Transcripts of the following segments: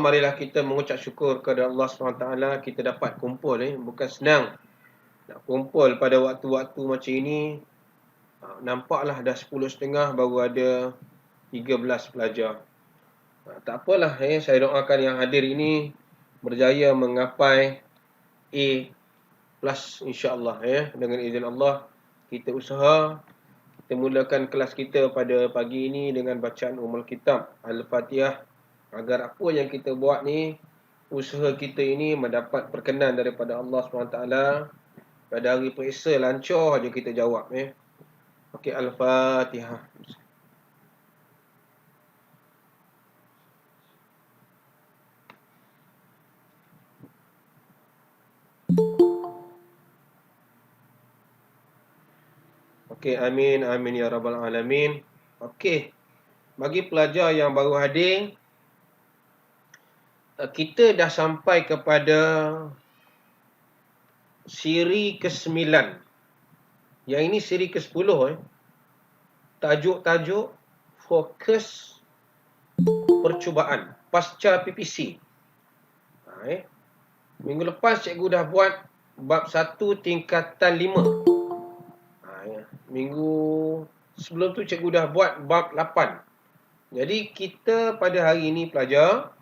Marilah kita mengucap syukur kepada Allah SWT. Kita dapat kumpul bukan senang nak kumpul pada waktu-waktu macam ini. Nampaklah dah 10.30 baru ada 13 pelajar. Tak apalah, saya doakan yang hadir ini berjaya menggapai A plus insya-Allah dengan izin Allah. Kita usaha, kita mulakan kelas kita pada pagi ini dengan bacaan Ummul Kitab Al-Fatihah, agar apa yang kita buat ni, usaha kita ini mendapat perkenan daripada Allah SWT. Pada hari periksa lancar je kita jawab. Okey, Al-Fatihah. Okey, amin, amin ya rabbal alamin. Okey, bagi pelajar yang baru hadir, kita dah sampai kepada siri ke-9. Yang ini siri ke-10. Tajuk-tajuk fokus percubaan pasca PPC. Minggu lepas cikgu dah buat bab 1 tingkatan 5. Minggu sebelum tu cikgu dah buat bab 8. Jadi kita pada hari ini pelajar,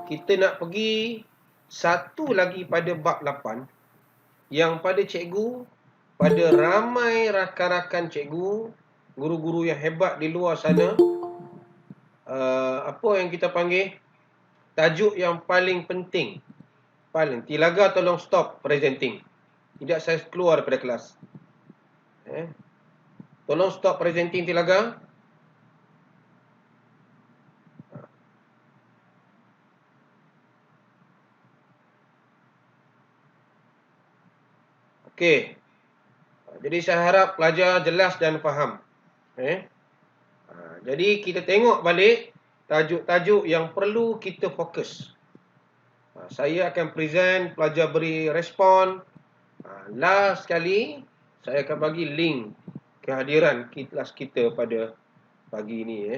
kita nak pergi satu lagi pada bab 8 yang pada cikgu, pada ramai rakan-rakan cikgu, guru-guru yang hebat di luar sana, apa yang kita panggil tajuk yang paling penting. Tilaga tolong stop presenting. Tidak saya keluar daripada kelas. Tolong stop presenting Tilaga. Okey. Jadi saya harap pelajar jelas dan faham. Jadi kita tengok balik tajuk-tajuk yang perlu kita fokus. Saya akan present, pelajar beri respon. Last sekali saya akan bagi link kehadiran kelas kita pada pagi ini.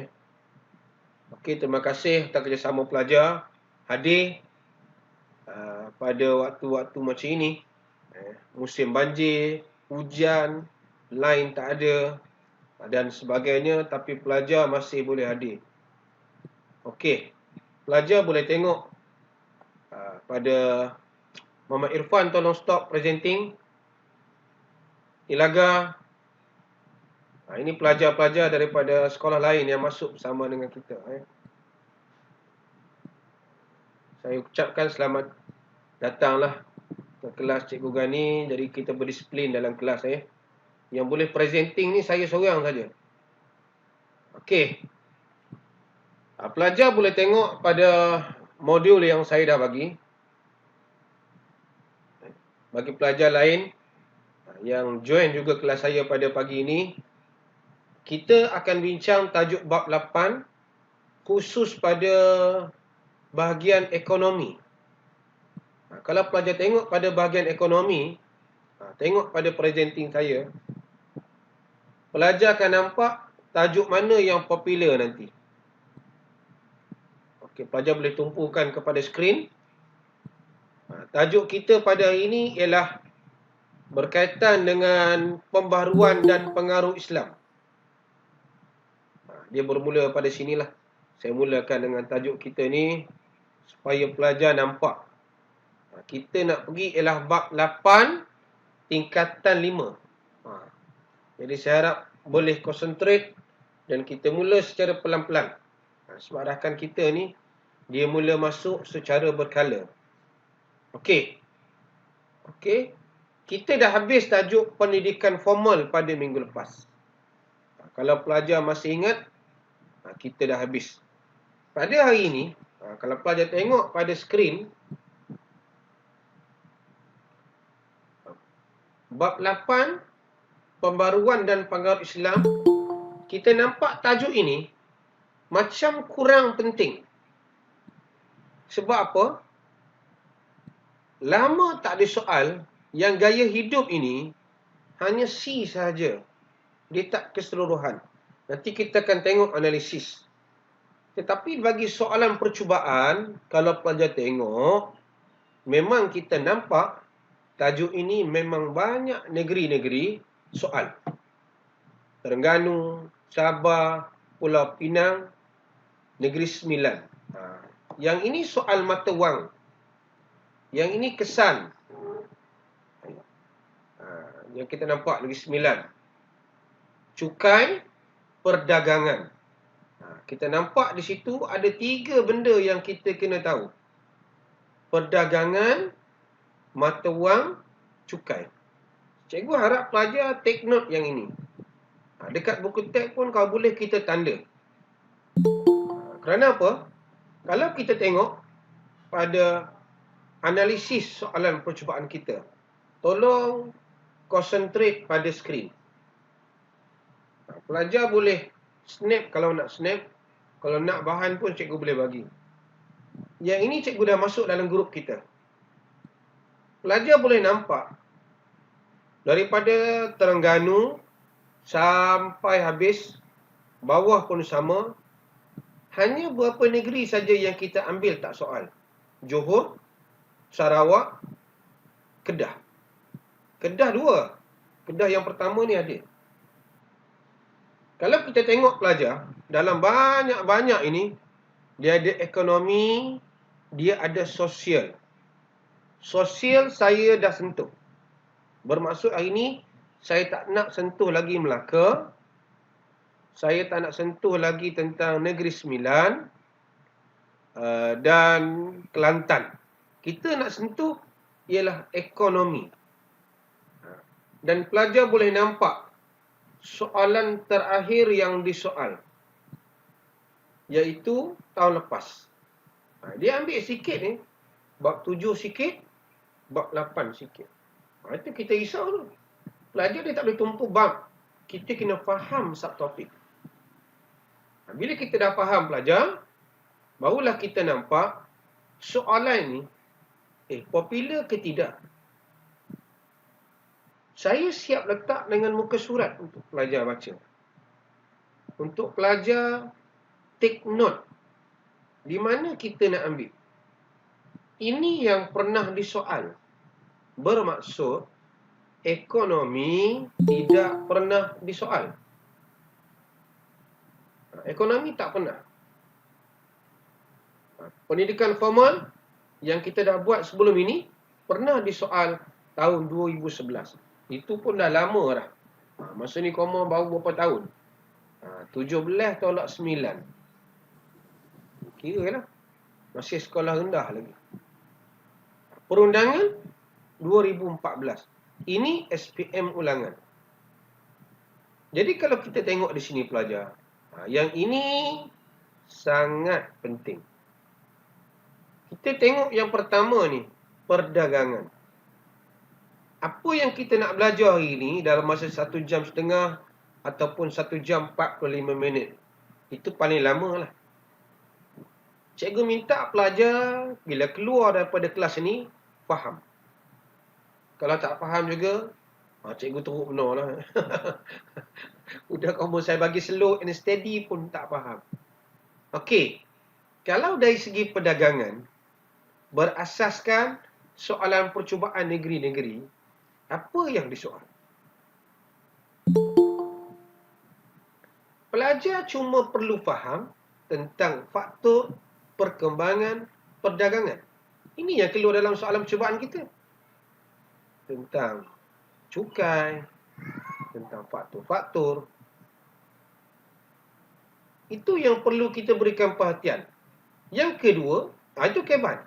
Okey, terima kasih atas kerjasama pelajar hadir pada waktu-waktu macam ini. Musim banjir, hujan, line tak ada dan sebagainya, tapi pelajar masih boleh hadir. Okey, pelajar boleh tengok pada Muhammad Irfan, tolong stop presenting. Ilaga. Ini pelajar-pelajar daripada sekolah lain yang masuk bersama dengan kita. Saya ucapkan selamat datanglah ke kelas Cikgu Gani. Jadi kita berdisiplin dalam kelas. Yang boleh presenting ni saya seorang saja. Okey. Pelajar boleh tengok pada modul yang saya dah bagi. Bagi pelajar lain yang join juga kelas saya pada pagi ini, kita akan bincang tajuk bab 8 khusus pada bahagian ekonomi. Kalau pelajar tengok pada bahagian ekonomi, tengok pada presenting saya, pelajar akan nampak tajuk mana yang popular nanti. Okey, pelajar boleh tumpukan kepada skrin. Tajuk kita pada hari ini ialah berkaitan dengan pembaharuan dan pengaruh Islam. Dia bermula pada sinilah. Saya mulakan dengan tajuk kita ni supaya pelajar nampak. Kita nak pergi ialah bab 8 tingkatan 5. Jadi saya harap boleh concentrate dan kita mula secara pelan-pelan. Sebab rakan kita ni dia mula masuk secara berkala. Okey. Kita dah habis tajuk pendidikan formal pada minggu lepas. Kalau pelajar masih ingat, kita dah habis. Pada hari ini, kalau pelajar tengok pada skrin, bab 8, pembaruan dan pengaruh Islam, kita nampak tajuk ini macam kurang penting. Sebab apa? Lama tak ada soal yang gaya hidup ini hanya C sahaja. Dia tak keseluruhan. Nanti kita akan tengok analisis. Tetapi bagi soalan percubaan, kalau pelajar tengok, memang kita nampak tajuk ini memang banyak negeri-negeri soal. Terengganu, Sabah, Pulau Pinang, Negeri Sembilan. Yang ini soal mata wang. Yang ini kesan. Yang kita nampak Negeri Sembilan. Cukai, perdagangan. Kita nampak di situ ada 3 benda yang kita kena tahu. Perdagangan, mata wang, cukai. Cikgu harap pelajar take note yang ini. Dekat buku teks pun kalau boleh kita tanda. Kerana apa? Kalau kita tengok pada analisis soalan percubaan kita, tolong concentrate pada skrin. Pelajar boleh snap kalau nak snap. Kalau nak bahan pun cikgu boleh bagi. Yang ini cikgu dah masuk dalam grup kita. Pelajar boleh nampak daripada Terengganu sampai habis, bawah pun sama. Hanya beberapa negeri saja yang kita ambil tak soal. Johor, Sarawak, Kedah. Kedah 2. Kedah yang pertama ni ada. Kalau kita tengok pelajar, dalam banyak-banyak ini, dia ada ekonomi, dia ada sosial. Sosial saya dah sentuh. Bermaksud hari ini, saya tak nak sentuh lagi Melaka. Saya tak nak sentuh lagi tentang Negeri Sembilan dan Kelantan. Kita nak sentuh ialah ekonomi. Dan pelajar boleh nampak soalan terakhir yang disoal, iaitu tahun lepas. Dia ambil sikit ni, bab 7 sikit, bab 8 sikit. Itu kita risau tu. Pelajar dia tak boleh tumpuk bab. Kita kena faham subtopik. Bila kita dah faham pelajar, barulah kita nampak soalan ni popular ke tidak. Saya siap letak dengan muka surat untuk pelajar baca. Untuk pelajar take note. Di mana kita nak ambil. Ini yang pernah disoal. Bermaksud ekonomi tidak pernah disoal. Ekonomi tak pernah. Pendidikan formal yang kita dah buat sebelum ini pernah disoal tahun 2011. Itu pun dah lama dah. Masa ni koma baru berapa tahun? 17 tolak 9. Kira lah. Masih sekolah rendah lagi. Perundangan 2014. Ini SPM ulangan. Jadi kalau kita tengok di sini pelajar, yang ini sangat penting. Kita tengok yang pertama ni, perdagangan. Apa yang kita nak belajar hari ini dalam masa 1 jam setengah ataupun 1 jam 45 minit. Itu paling lama lah. Cikgu minta pelajar bila keluar daripada kelas ini, faham. Kalau tak faham juga, cikgu teruk benar lah. Udah kamu saya bagi slow and steady pun tak faham. Okey. Kalau dari segi perdagangan, berasaskan soalan percubaan negeri-negeri, apa yang disoal? Pelajar cuma perlu faham tentang faktor perkembangan perdagangan. Ini yang keluar dalam soalan percubaan kita. Tentang cukai, tentang faktor-faktor. Itu yang perlu kita berikan perhatian. Yang kedua, itu keban.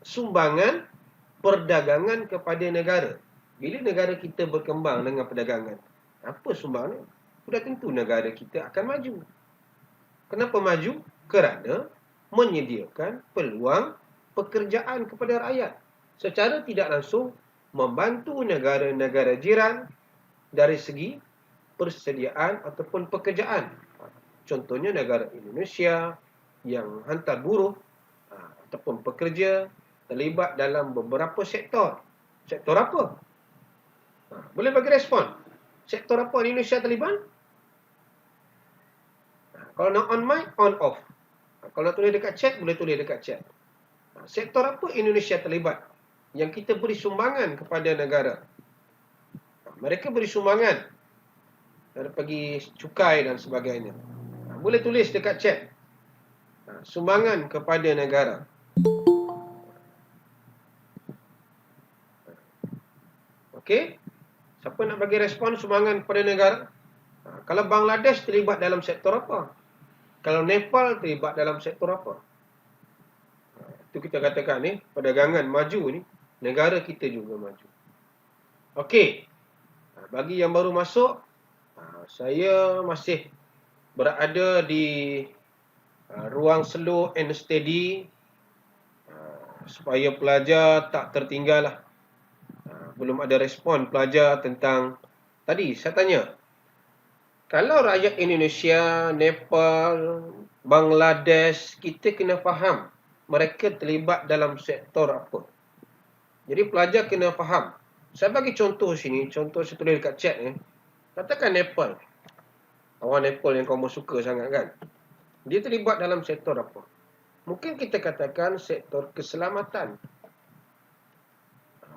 Sumbangan perdagangan kepada negara. Bila negara kita berkembang dengan perdagangan, apa sumbangan? Sudah tentu negara kita akan maju. Kenapa maju? Kerana menyediakan peluang pekerjaan kepada rakyat. Secara tidak langsung membantu negara-negara jiran dari segi persediaan ataupun pekerjaan. Contohnya negara Indonesia yang hantar buruh ataupun pekerja terlibat dalam beberapa sektor. Sektor apa? Boleh bagi respon. Sektor apa Indonesia terlibat? Kalau nak on mic, on off. Kalau nak tulis dekat chat, boleh tulis dekat chat. Sektor apa Indonesia terlibat? Yang kita beri sumbangan kepada negara. Mereka beri sumbangan dari pergi cukai dan sebagainya. Boleh tulis dekat chat. Sumbangan kepada negara. Okey? Siapa nak bagi respon sumbangan kepada negara? Kalau Bangladesh terlibat dalam sektor apa? Kalau Nepal terlibat dalam sektor apa? Itu kita katakan ni, perdagangan maju ni, negara kita juga maju. Okey. Bagi yang baru masuk, saya masih berada di ruang slow and steady supaya pelajar tak tertinggal lah. Belum ada respon pelajar tentang tadi saya tanya, kalau rakyat Indonesia, Nepal, Bangladesh, kita kena faham mereka terlibat dalam sektor apa. Jadi pelajar kena faham. Saya bagi contoh sini, contoh saya tulis dekat chat ni. Katakan Nepal. Orang Nepal yang kamu suka sangat kan. Dia terlibat dalam sektor apa? Mungkin kita katakan sektor keselamatan.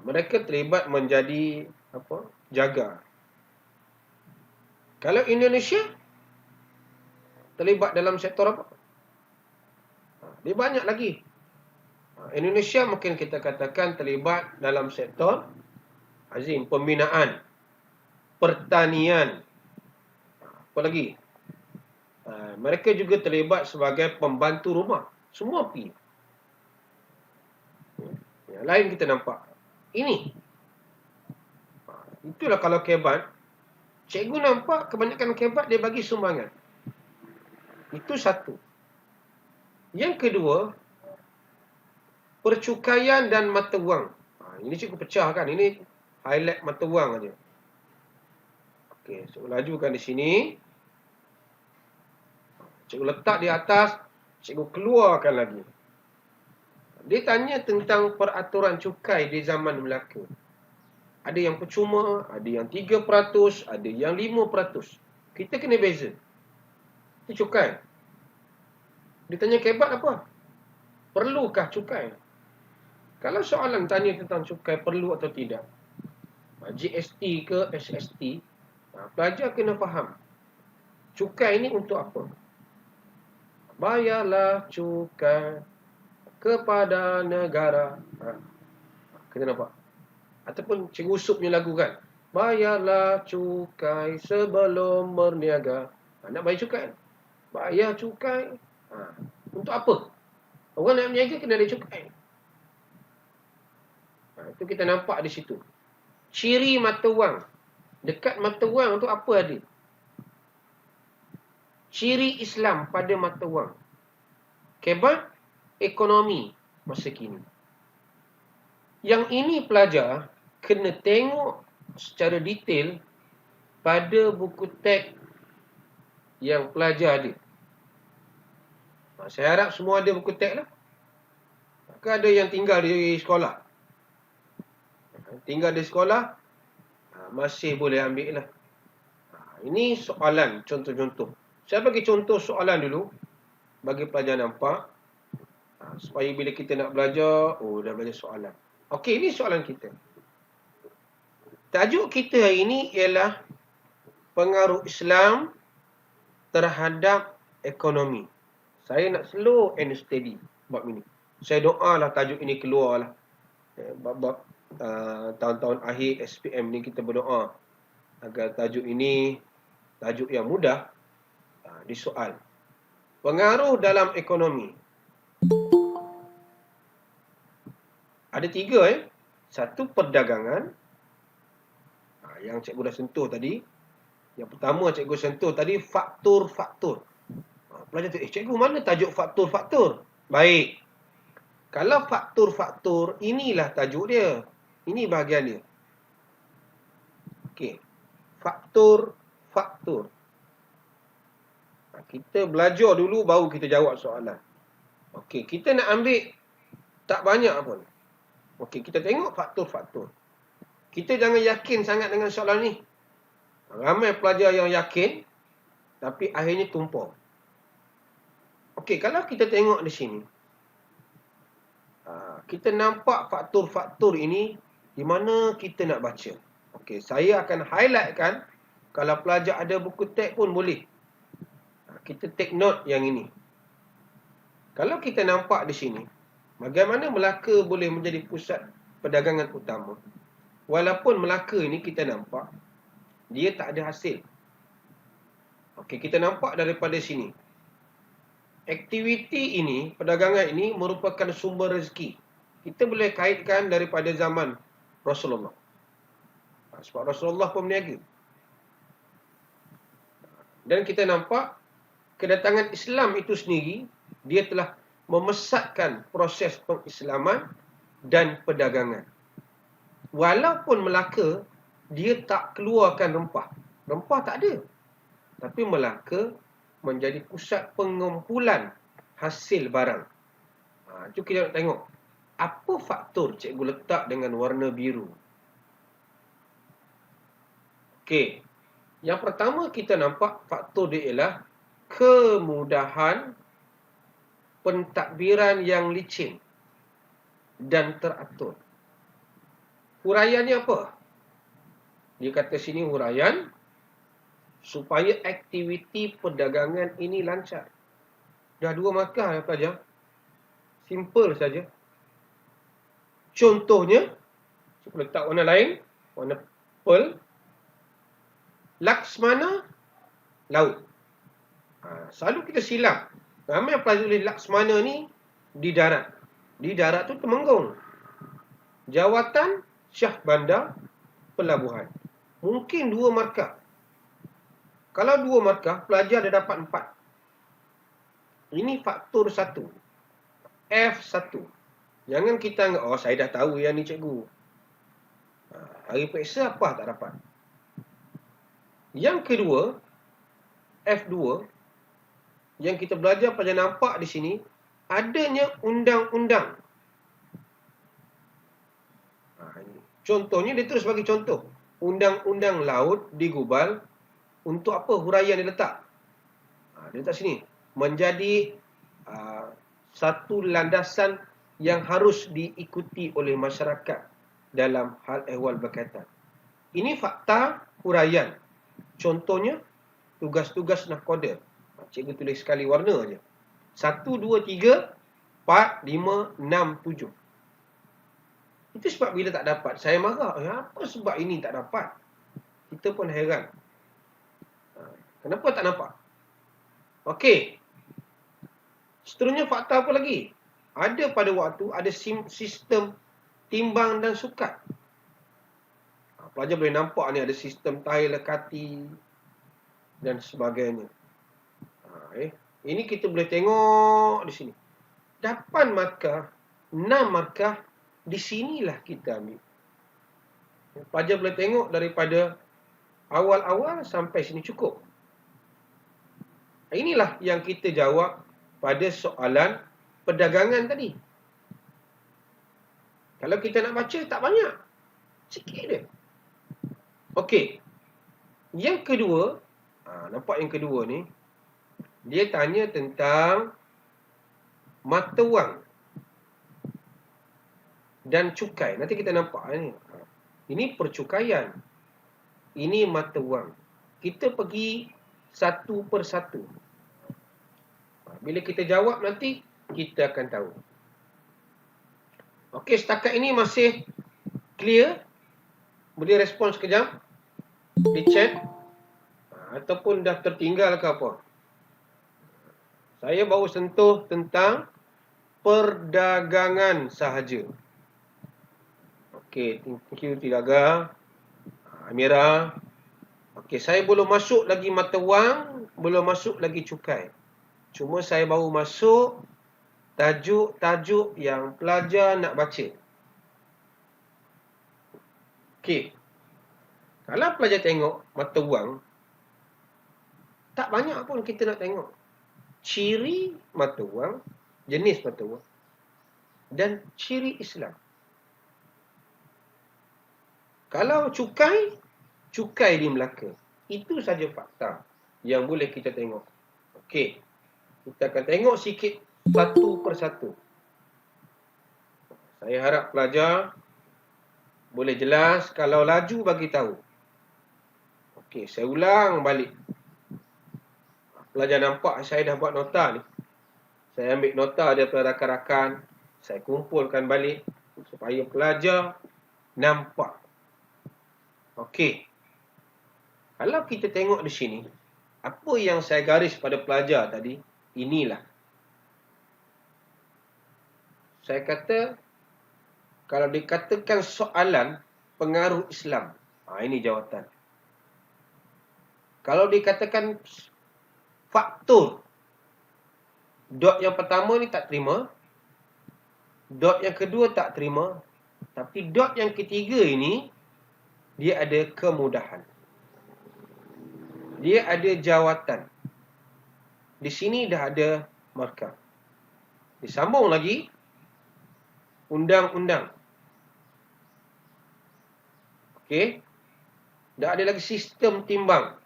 Mereka terlibat menjadi apa? Jaga. Kalau Indonesia terlibat dalam sektor apa? Dia banyak lagi. Indonesia mungkin kita katakan terlibat dalam sektor Azim, pembinaan, pertanian. Apa lagi? Mereka juga terlibat sebagai pembantu rumah. Semua pergi. Yang lain kita nampak. Ini. Itulah kalau kebat. Cikgu nampak kebanyakan kebat dia bagi sumbangan. Itu satu. Yang kedua, percukaian dan mata wang. Ini cikgu pecahkan. Ini highlight mata wang aja. Okey, cikgu lajukan di sini. Cikgu letak di atas, cikgu keluarkan lagi. Dia tanya tentang peraturan cukai di zaman Melaka. Ada yang percuma, ada yang 3%, ada yang 5%. Kita kena beza. Itu cukai. Dia tanya kebat apa? Perlukah cukai? Kalau soalan tanya tentang cukai perlu atau tidak, GST ke SST, pelajar kena faham. Cukai ini untuk apa? Bayarlah cukai kepada negara. Kita nampak? Ataupun Cikgu Usop punya lagu kan? Bayarlah cukai sebelum berniaga. Nak bayar cukai? Bayar cukai. Untuk apa? Orang nak berniaga kena ada cukai. Itu kita nampak di situ. Ciri mata wang. Dekat mata wang tu apa ada? Ciri Islam pada mata wang. Kebat ekonomi masa kini. Yang ini pelajar kena tengok secara detail pada buku teks yang pelajar ada. Saya harap semua ada buku teks lah. Maka ada yang tinggal di sekolah. Tinggal di sekolah, masih boleh ambil lah. Ini soalan, contoh-contoh. Saya bagi contoh soalan dulu, bagi pelajar nampak, supaya bila kita nak belajar, dah belajar soalan. Okey, ini soalan kita. Tajuk kita hari ini ialah pengaruh Islam terhadap ekonomi. Saya nak slow and steady bab ini. Saya doalah tajuk ini keluarlah. Bab tahun-tahun akhir SPM ni kita berdoa agar tajuk ini tajuk yang mudah disoal. Pengaruh dalam ekonomi. Ada 3 Satu, perdagangan. Yang cikgu dah sentuh tadi. Yang pertama cikgu sentuh tadi, faktor-faktor. Pelajar tu, cikgu mana tajuk faktor-faktor? Baik. Kalau faktor-faktor, inilah tajuk dia. Ini bahagian dia. Okey. Faktor-faktor. Kita belajar dulu baru kita jawab soalan. Okey, kita nak ambil tak banyak pun. Okey, kita tengok faktor-faktor. Kita jangan yakin sangat dengan soalan ni. Ramai pelajar yang yakin, tapi akhirnya tumpah. Okey, kalau kita tengok di sini, kita nampak faktor-faktor ini di mana kita nak baca. Okey, saya akan highlightkan. Kalau pelajar ada buku teks pun boleh. Kita take note yang ini. Kalau kita nampak di sini, bagaimana Melaka boleh menjadi pusat perdagangan utama. Walaupun Melaka ini kita nampak, dia tak ada hasil. Okey, kita nampak daripada sini. Aktiviti ini, perdagangan ini merupakan sumber rezeki. Kita boleh kaitkan daripada zaman Rasulullah. Sebab Rasulullah pun berniaga. Dan kita nampak kedatangan Islam itu sendiri, dia telah memesatkan proses pengislaman dan perdagangan. Walaupun Melaka, dia tak keluarkan rempah. Rempah tak ada. Tapi Melaka menjadi pusat pengumpulan hasil barang. Itu kita nak tengok. Apa faktor cikgu letak dengan warna biru? Okey. Yang pertama kita nampak faktor dia ialah kemudahan pentadbiran yang licin dan teratur. Huraiannya apa? Dia kata sini huraian supaya aktiviti perdagangan ini lancar. Dah 2 markah ya pelajar. Simple saja. Contohnya, saya letak warna lain, warna pearl. Laksmana, laut. Selalu kita silap. Ramai yang pelajar tulis Laksmana ni di darat. Di darat tu Temenggung. Jawatan, Syah Bandar, pelabuhan. Mungkin 2 markah. Kalau 2 markah, pelajar dah dapat 4. Ini faktor 1. F1. Jangan kita anggap, oh saya dah tahu yang ni cikgu. Hari periksa apa tak dapat. Yang kedua, F2, yang kita belajar pada nampak di sini, adanya undang-undang. Contohnya, dia terus bagi contoh. Undang-undang laut digubal untuk apa huraian dia letak. Dia letak sini. Menjadi satu landasan yang harus diikuti oleh masyarakat dalam hal ehwal berkaitan. Ini fakta huraian. Contohnya, tugas-tugas nahkoda. Cikgu tulis sekali warna aja. 1, 2, 3, 4, 5, 6, 7. Itu sebab bila tak dapat, saya marah. Apa sebab ini tak dapat? Kita pun heran. Kenapa tak nampak? Okey. Seterusnya fakta apa lagi? Ada pada waktu, ada sistem timbang dan sukat. Pelajar boleh nampak ni ada sistem tahil lekati dan sebagainya. Ini kita boleh tengok di sini. 8 markah, 6 markah, di sinilah kita ambil. Pelajar boleh tengok daripada awal-awal sampai sini cukup. Inilah yang kita jawab pada soalan perdagangan tadi. Kalau kita nak baca, tak banyak. Sikit dia. Okey. Yang kedua, nampak yang kedua ni, dia tanya tentang mata wang dan cukai. Nanti kita nampak ni. Ini percukaian. Ini mata wang. Kita pergi satu persatu. Bila kita jawab nanti, kita akan tahu. Okey, setakat ini masih clear? Boleh respon sekejap di chat ataupun dah tertinggal ke apa. Saya baru sentuh tentang perdagangan sahaja. Okey, thank you Tilaga, Amira. Okey, saya belum masuk lagi mata wang, belum masuk lagi cukai. Cuma saya baru masuk tajuk-tajuk yang pelajar nak baca. Okey. Kalau pelajar tengok mata wang, tak banyak pun kita nak tengok. Ciri mata wang, jenis mata wang, dan ciri Islam. Kalau cukai di Melaka. Itu saja fakta yang boleh kita tengok. Okey. Kita akan tengok sikit satu persatu. Saya harap pelajar boleh jelas. Kalau laju, bagi tahu. Okey, saya ulang balik. Pelajar nampak saya dah buat nota ni. Saya ambil nota daripada rakan-rakan. Saya kumpulkan balik supaya pelajar nampak. Okey. Kalau kita tengok di sini, apa yang saya garis pada pelajar tadi, inilah. Saya kata, kalau dikatakan soalan pengaruh Islam, ini jawatan. Kalau dikatakan faktor, dot yang pertama ni tak terima, dot yang kedua tak terima, tapi dot yang ketiga ini, dia ada kemudahan. Dia ada jawatan. Di sini dah ada markah. Disambung lagi, undang-undang. Okey. Dah ada lagi sistem timbang.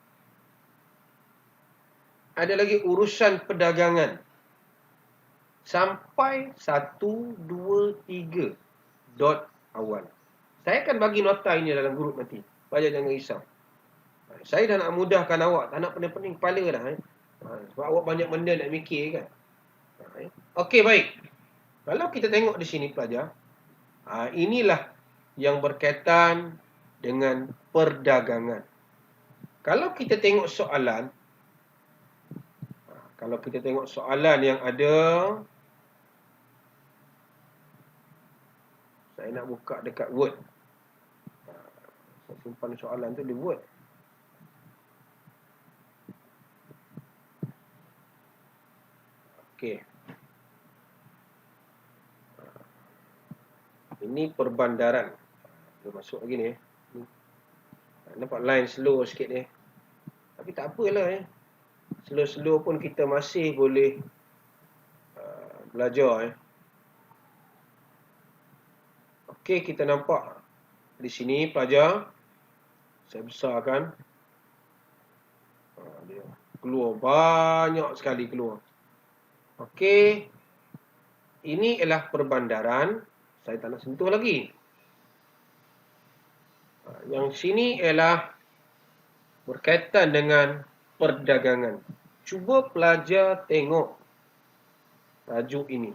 Ada lagi urusan perdagangan. Sampai 1, 2, 3 dot awal. Saya akan bagi nota ini dalam grup nanti. Pelajar jangan risau. Saya dah nak mudahkan awak. Tak nak pening-pening kepala dah. Sebab awak banyak benda nak mikir kan. Okey, baik. Kalau kita tengok di sini pelajar, inilah yang berkaitan dengan perdagangan. Kalau kita tengok soalan, yang ada, saya nak buka dekat Word. Saya simpan soalan tu di Word. Okey. Ini perbandaran. Dia masuk lagi ni. Nampak line slow sikit ni. Tapi tak apalah. Slow-slow pun kita masih boleh belajar. Okey, kita nampak di sini pelajar. Saya besarkan. Dia keluar banyak sekali keluar. Okey. Ini ialah perbandaran. Saya tak nak sentuh lagi. Yang sini ialah berkaitan dengan perdagangan. Cuba pelajar tengok tajuk ini.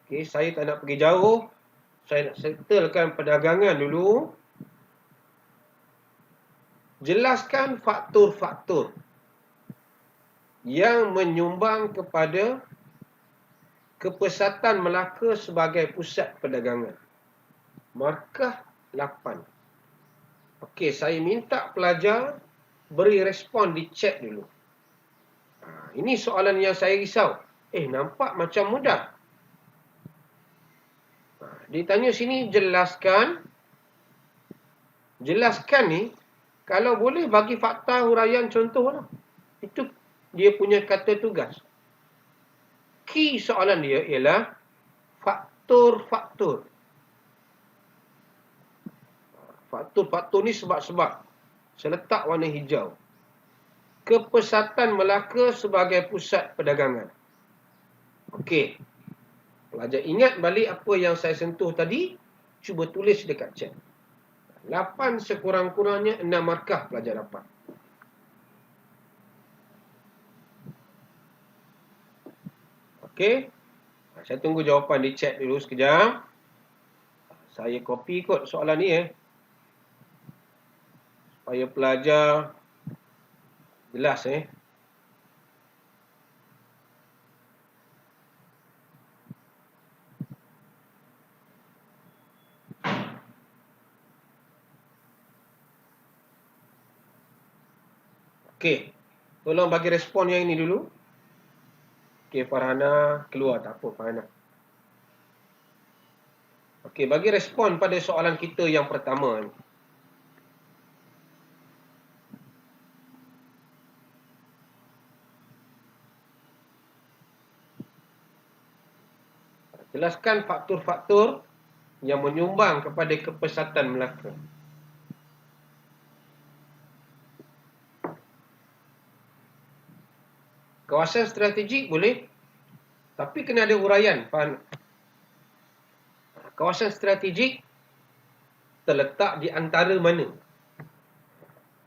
Okey, saya tak nak pergi jauh. Saya nak settlekan perdagangan dulu. Jelaskan faktor-faktor yang menyumbang kepada kepesatan Melaka sebagai pusat perdagangan. Markah 8. Okey, saya minta pelajar beri respon di chat dulu. Ini soalan yang saya risau. Nampak macam mudah. Ditanya sini, jelaskan. Jelaskan ni, kalau boleh bagi fakta huraian contoh lah. Itu dia punya kata tugas. Key soalan dia ialah faktor-faktor. Faktor-faktor ni sebab-sebab. Saya letak warna hijau. Kepesatan Melaka sebagai pusat perdagangan. Okey. Pelajar ingat balik apa yang saya sentuh tadi. Cuba tulis dekat chat. 8 sekurang-kurangnya 6 markah pelajar dapat. Okey. Saya tunggu jawapan di chat dulu sekejap. Saya copy kot soalan ni supaya pelajar jelas Okey. Tolong bagi respon yang ini dulu. Okey, Farhana keluar. Tak apa, Farhana. Okey, bagi respon pada soalan kita yang pertama ni. Jelaskan faktor-faktor yang menyumbang kepada kepesatan Melaka. Kawasan strategik boleh, tapi kena ada huraian. Faham? Kawasan strategik terletak di antara mana?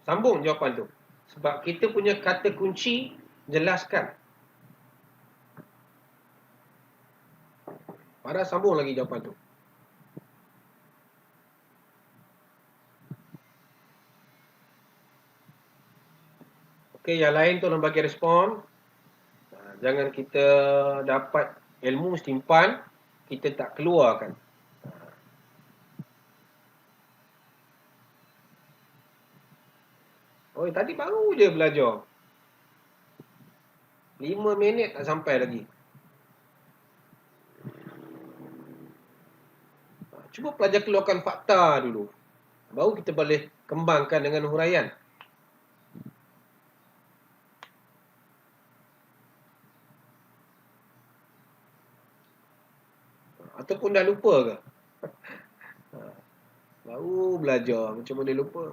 Sambung jawapan tu. Sebab kita punya kata kunci jelaskan. Farah sambung lagi jawapan tu. Okey, yang lain tolong bagi respon. Jangan kita dapat ilmu simpan, kita tak keluarkan. Oh, tadi baru je belajar. 5 minit tak sampai lagi. Cuba pelajar keluarkan fakta dulu. Baru kita boleh kembangkan dengan huraian. Ataupun dah lupa ke? Baru belajar, macam mana lupa?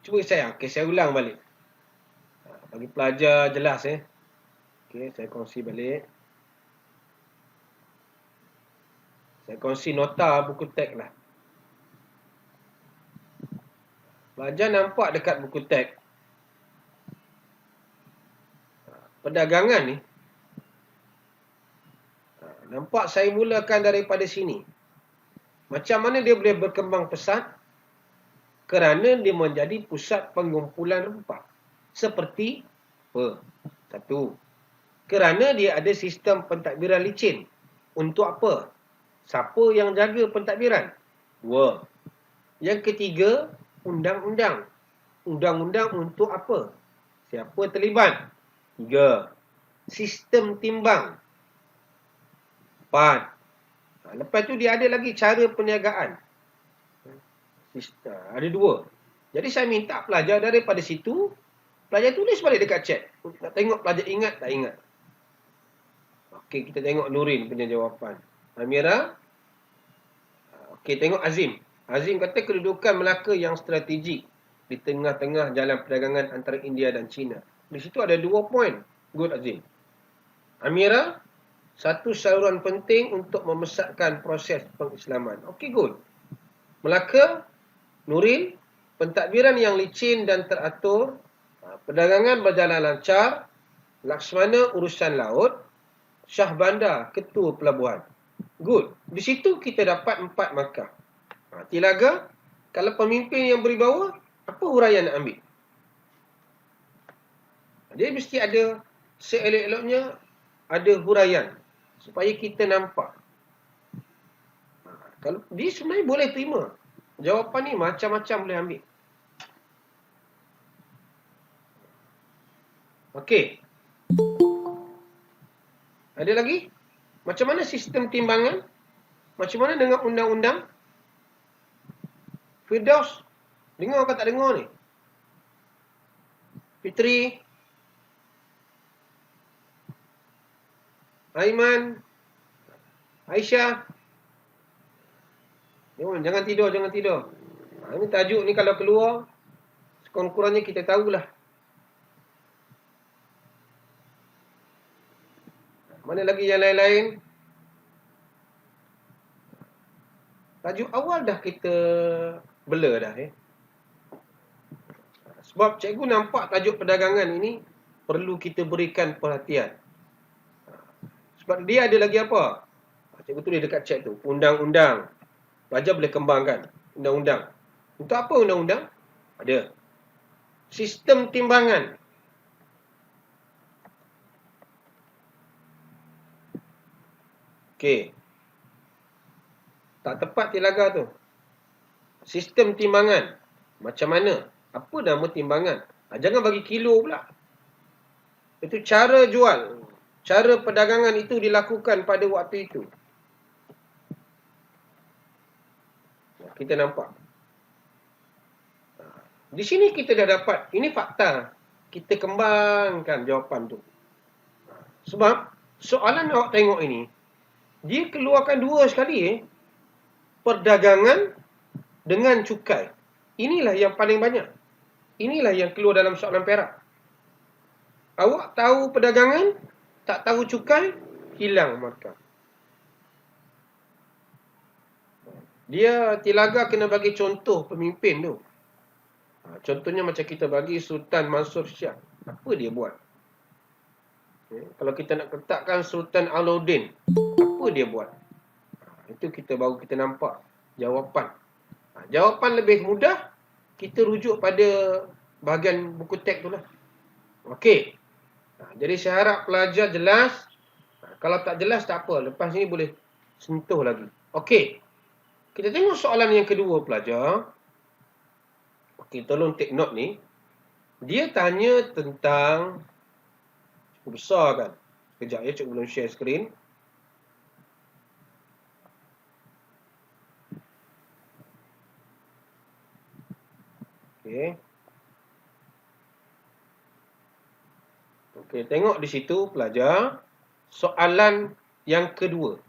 Cuba saya ulang balik. Bagi pelajar jelas Okey, saya kongsi balik. Saya kongsi nota buku teks lah. Pelajar nampak dekat buku teks. Perdagangan ni. Nampak saya mulakan daripada sini. Macam mana dia boleh berkembang pesat? Kerana dia menjadi pusat pengumpulan rempah. Seperti apa? 1. Kerana dia ada sistem pentadbiran licin. Untuk apa? Siapa yang jaga pentadbiran? 2. Yang ketiga, undang-undang. Undang-undang untuk apa? Siapa terlibat? 3. Sistem timbang. 4. Lepas tu dia ada lagi cara perniagaan. Ada 2. Jadi saya minta pelajar daripada situ, pelajar tulis balik dekat chat. Nak tengok pelajar ingat tak ingat. Okey, kita tengok Nurin punya jawapan. Amira. Okey, tengok Azim. Azim kata kedudukan Melaka yang strategik di tengah-tengah jalan perdagangan antara India dan China. Di situ ada 2 poin. Good, Azim. Amira, satu saluran penting untuk membesarkan proses pengislaman. Okey, good. Melaka, Nurin, pentadbiran yang licin dan teratur, perdagangan berjalan lancar, Laksmana urusan laut, Syah Bandar ketua pelabuhan. Good. Di situ kita dapat 4 markah. Tilaga, kalau pemimpin yang berwibawa, apa huraian nak ambil? Dia mesti ada, seelok-eloknya ada huraian supaya kita nampak. Kalau dia sebenarnya boleh terima. Jawapan ni macam-macam boleh ambil. Okey. Ada lagi? Macam mana sistem timbangan? Macam mana dengan undang-undang? Firdaus, dengar ke tak dengar ni? Fitri, Aiman, Aisyah. Jangan tidur. Ini tajuk ni kalau keluar, sekurang-kurangnya kita tahulah. Mana lagi yang lain-lain? Tajuk awal dah kita blur dah. Sebab cikgu nampak tajuk perdagangan ini perlu kita berikan perhatian. Sebab dia ada lagi apa? Cikgu tulis dekat chat tu. Undang-undang. Pelajar boleh kembangkan. Undang-undang. Untuk apa undang-undang? Ada. Sistem timbangan. Okey. Tak tepat tilaga tu. Sistem timbangan. Macam mana? Apa nama timbangan? Jangan bagi kilo pula. Itu cara jual. Cara perdagangan itu dilakukan pada waktu itu. Kita nampak. Di sini kita dah dapat. Ini fakta. Kita kembangkan jawapan tu. Sebab soalan awak tengok ini, dia keluarkan 2 sekali. Perdagangan dengan cukai. Inilah yang paling banyak. Inilah yang keluar dalam soalan Perak. Awak tahu perdagangan, tak tahu cukai, hilang markah. Dia Tilaga kena bagi contoh pemimpin tu. Contohnya macam kita bagi Sultan Mansur Shah. Apa dia buat? Kalau kita nak letakkan Sultan Alauddin, apa dia buat? Itu baru kita nampak jawapan. Jawapan lebih mudah, kita rujuk pada bahagian buku teks tu lah. Okey. Jadi saya harap pelajar jelas. Kalau tak jelas tak apa. Lepas ni boleh sentuh lagi. Okey. Kita tengok soalan yang kedua pelajar. Okey, tolong take note ni. Dia tanya tentang, cukup besar kan. Sekejap ya, cikgu belum share skrin. Okey. Okey, tengok di situ pelajar. Soalan yang kedua.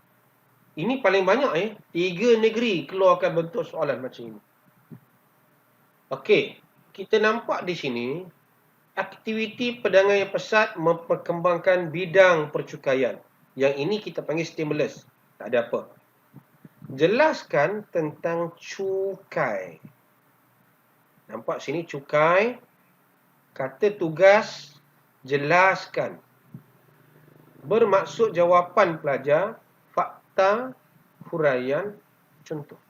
Ini paling banyak 3 negeri keluarkan bentuk soalan macam ini. Okey, kita nampak di sini aktiviti perdagangan yang pesat memperkembangkan bidang percukaian. Yang ini kita panggil stimulus. Tak ada apa. Jelaskan tentang cukai. Nampak sini cukai. Kata tugas, jelaskan. Bermaksud jawapan pelajar, fakta, huraian, contoh.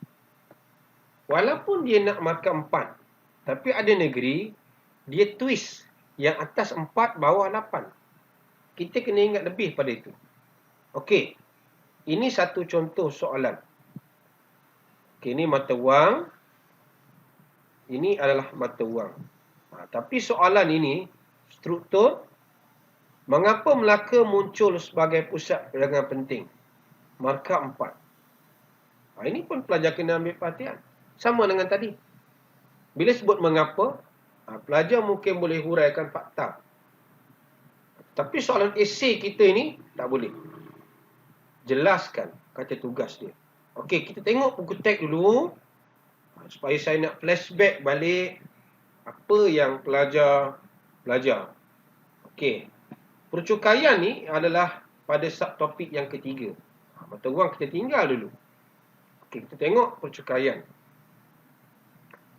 Walaupun dia nak markah 4, tapi ada negeri, dia twist. Yang atas 4, bawah 8. Kita kena ingat lebih pada itu. Okey. Ini satu contoh soalan. Okey, ini mata wang. Ini adalah mata wang. Tapi soalan ini, struktur, mengapa Melaka muncul sebagai pusat perdagangan penting? Markah 4. Ini pun pelajar kena ambil perhatian. Sama dengan tadi. Bila sebut mengapa, pelajar mungkin boleh huraikan fakta. Tapi soalan esei kita ini tak boleh. Jelaskan kata tugas dia. Okey, kita tengok buku teks dulu. Supaya saya nak flashback balik apa yang pelajar belajar. Okey. Percukaian ni adalah pada subtopik yang ketiga. Mata wang kita tinggal dulu. Okey, kita tengok percukaian.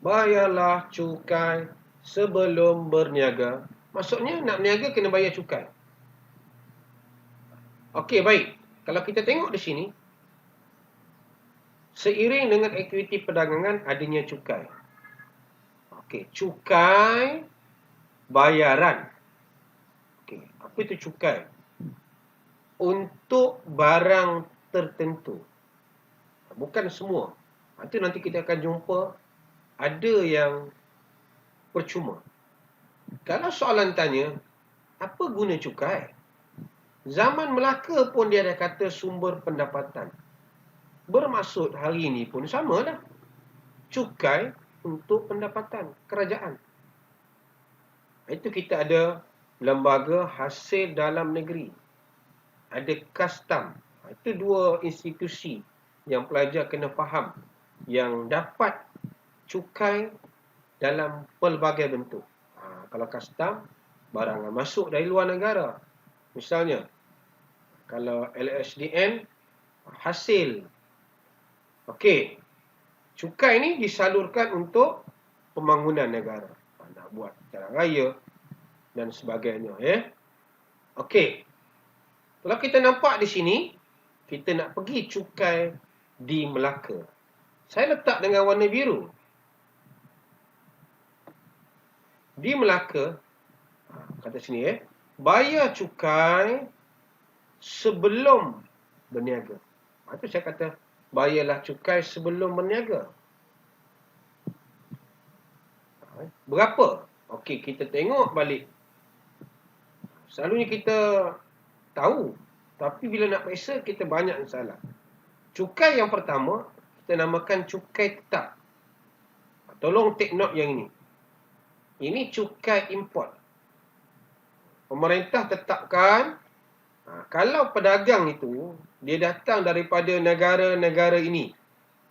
Bayarlah cukai sebelum berniaga. Maksudnya nak berniaga kena bayar cukai. Okey, baik. Kalau kita tengok di sini, seiring dengan aktiviti perdagangan adanya cukai. Okey, cukai bayaran. Okey, apa itu cukai? Untuk barang tertentu. Bukan semua. Itu nanti kita akan jumpa ada yang percuma. Kalau soalan tanya, apa guna cukai? Zaman Melaka pun dia ada kata sumber pendapatan. Bermaksud hari ini pun sama lah. Cukai untuk pendapatan kerajaan. Itu kita ada lembaga hasil dalam negeri. Ada custom. Itu 2 institusi yang pelajar kena faham. Yang dapat cukai dalam pelbagai bentuk. Kalau custom, barang yang masuk dari luar negara. Misalnya, kalau LSDN, hasil. Okey, cukai ini disalurkan untuk pembangunan negara. Nak buat jalan raya dan sebagainya. Okey, kalau kita nampak di sini, kita nak pergi cukai di Melaka. Saya letak dengan warna biru. Di Melaka, kata sini bayar cukai sebelum berniaga. Itu saya kata, bayarlah cukai sebelum berniaga. Berapa? Okey, kita tengok balik. Selalunya kita tahu, tapi bila nak periksa, kita banyak yang salah. Cukai yang pertama, kita namakan cukai tetap. Tolong take note yang ini. Ini cukai import. Pemerintah tetapkan, kalau pedagang itu, dia datang daripada negara-negara ini.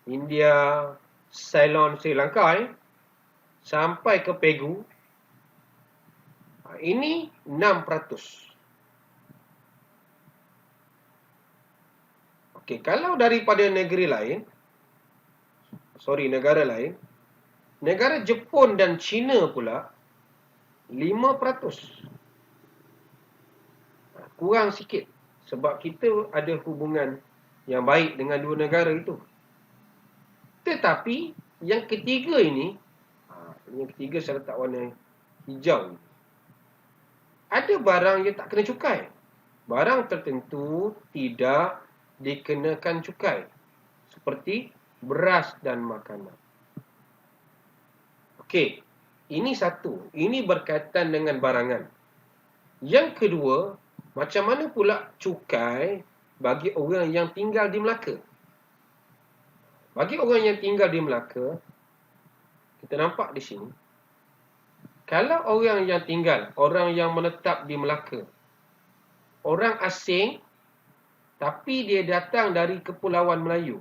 India, Ceylon, Sri Lanka. sampai ke Pegu, ini 6%. Okey, kalau daripada negara lain, negara Jepun dan China pula 5%. Kurang sikit sebab kita ada hubungan yang baik dengan dua negara itu. Tetapi yang ketiga ini, yang ketiga saya letak warna hijau. Ada barang yang tak kena cukai. Barang tertentu tidak dikenakan cukai. Seperti beras dan makanan. Okey, ini satu. Ini berkaitan dengan barangan. Yang kedua, macam mana pula cukai bagi orang yang tinggal di Melaka? Bagi orang yang tinggal di Melaka, kita nampak di sini, kalau orang yang menetap di Melaka, orang asing, tapi dia datang dari Kepulauan Melayu,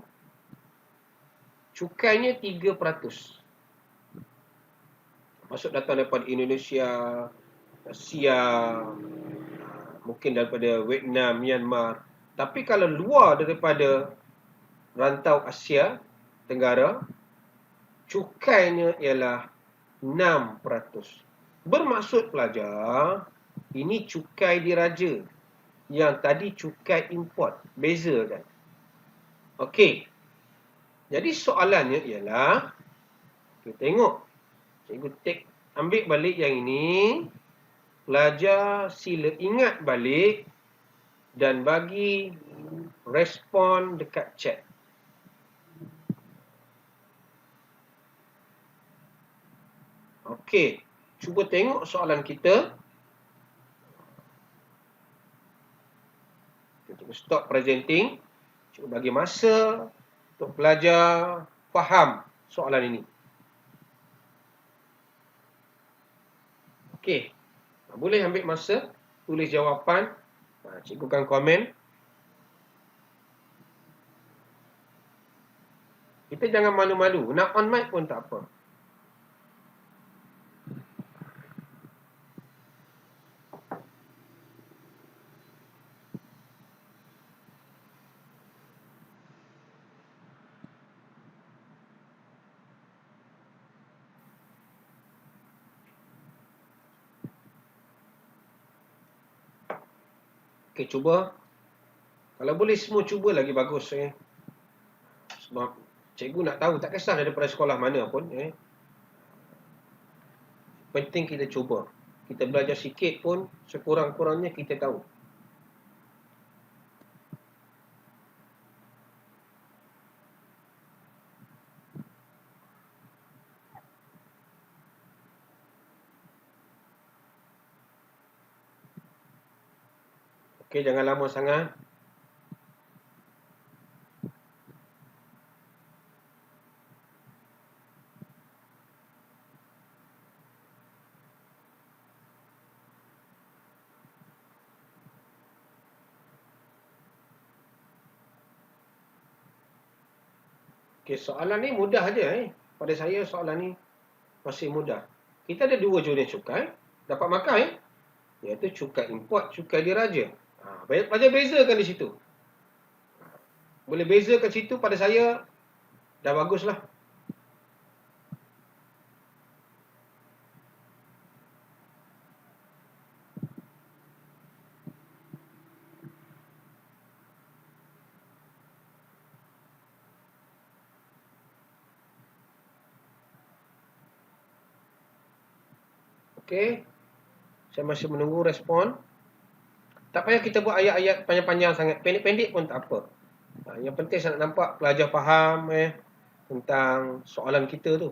cukainya 3%. Maksud datang daripada Indonesia, Asia, mungkin daripada Vietnam, Myanmar. Tapi kalau luar daripada rantau Asia Tenggara, cukainya ialah 6%. Bermaksud pelajar, ini cukai diraja. Yang tadi cukai import. Beza kan? Okey. Jadi soalannya ialah, kita tengok. Cikgu ambil balik yang ini. Pelajar sila ingat balik dan bagi respon dekat chat. Okey, cuba tengok soalan kita. Kita stop presenting. Cuba bagi masa untuk pelajar faham soalan ini. Okey, boleh ambil masa, tulis jawapan. Cikgu akan komen. Kita jangan malu-malu. Nak on mic pun tak apa. Okey, cuba. Kalau boleh semua cuba lagi bagus. Sebab cikgu nak tahu, tak kisah daripada sekolah mana pun. Penting kita cuba. Kita belajar sikit pun, sekurang-kurangnya kita tahu. Okey, jangan lama sangat. Okey, soalan ni mudah aja. Pada saya soalan ni masih mudah. Kita ada dua jenis cukai. Dapat makan iaitu cukai import, cukai diraja. Pelajar bezakan di situ. Boleh beza kat situ pada saya dah baguslah. Okey. Saya masih menunggu respon. Tak payah kita buat ayat-ayat panjang-panjang sangat. Pendek-pendek pun tak apa. Yang penting saya nak nampak pelajar faham tentang soalan kita tu.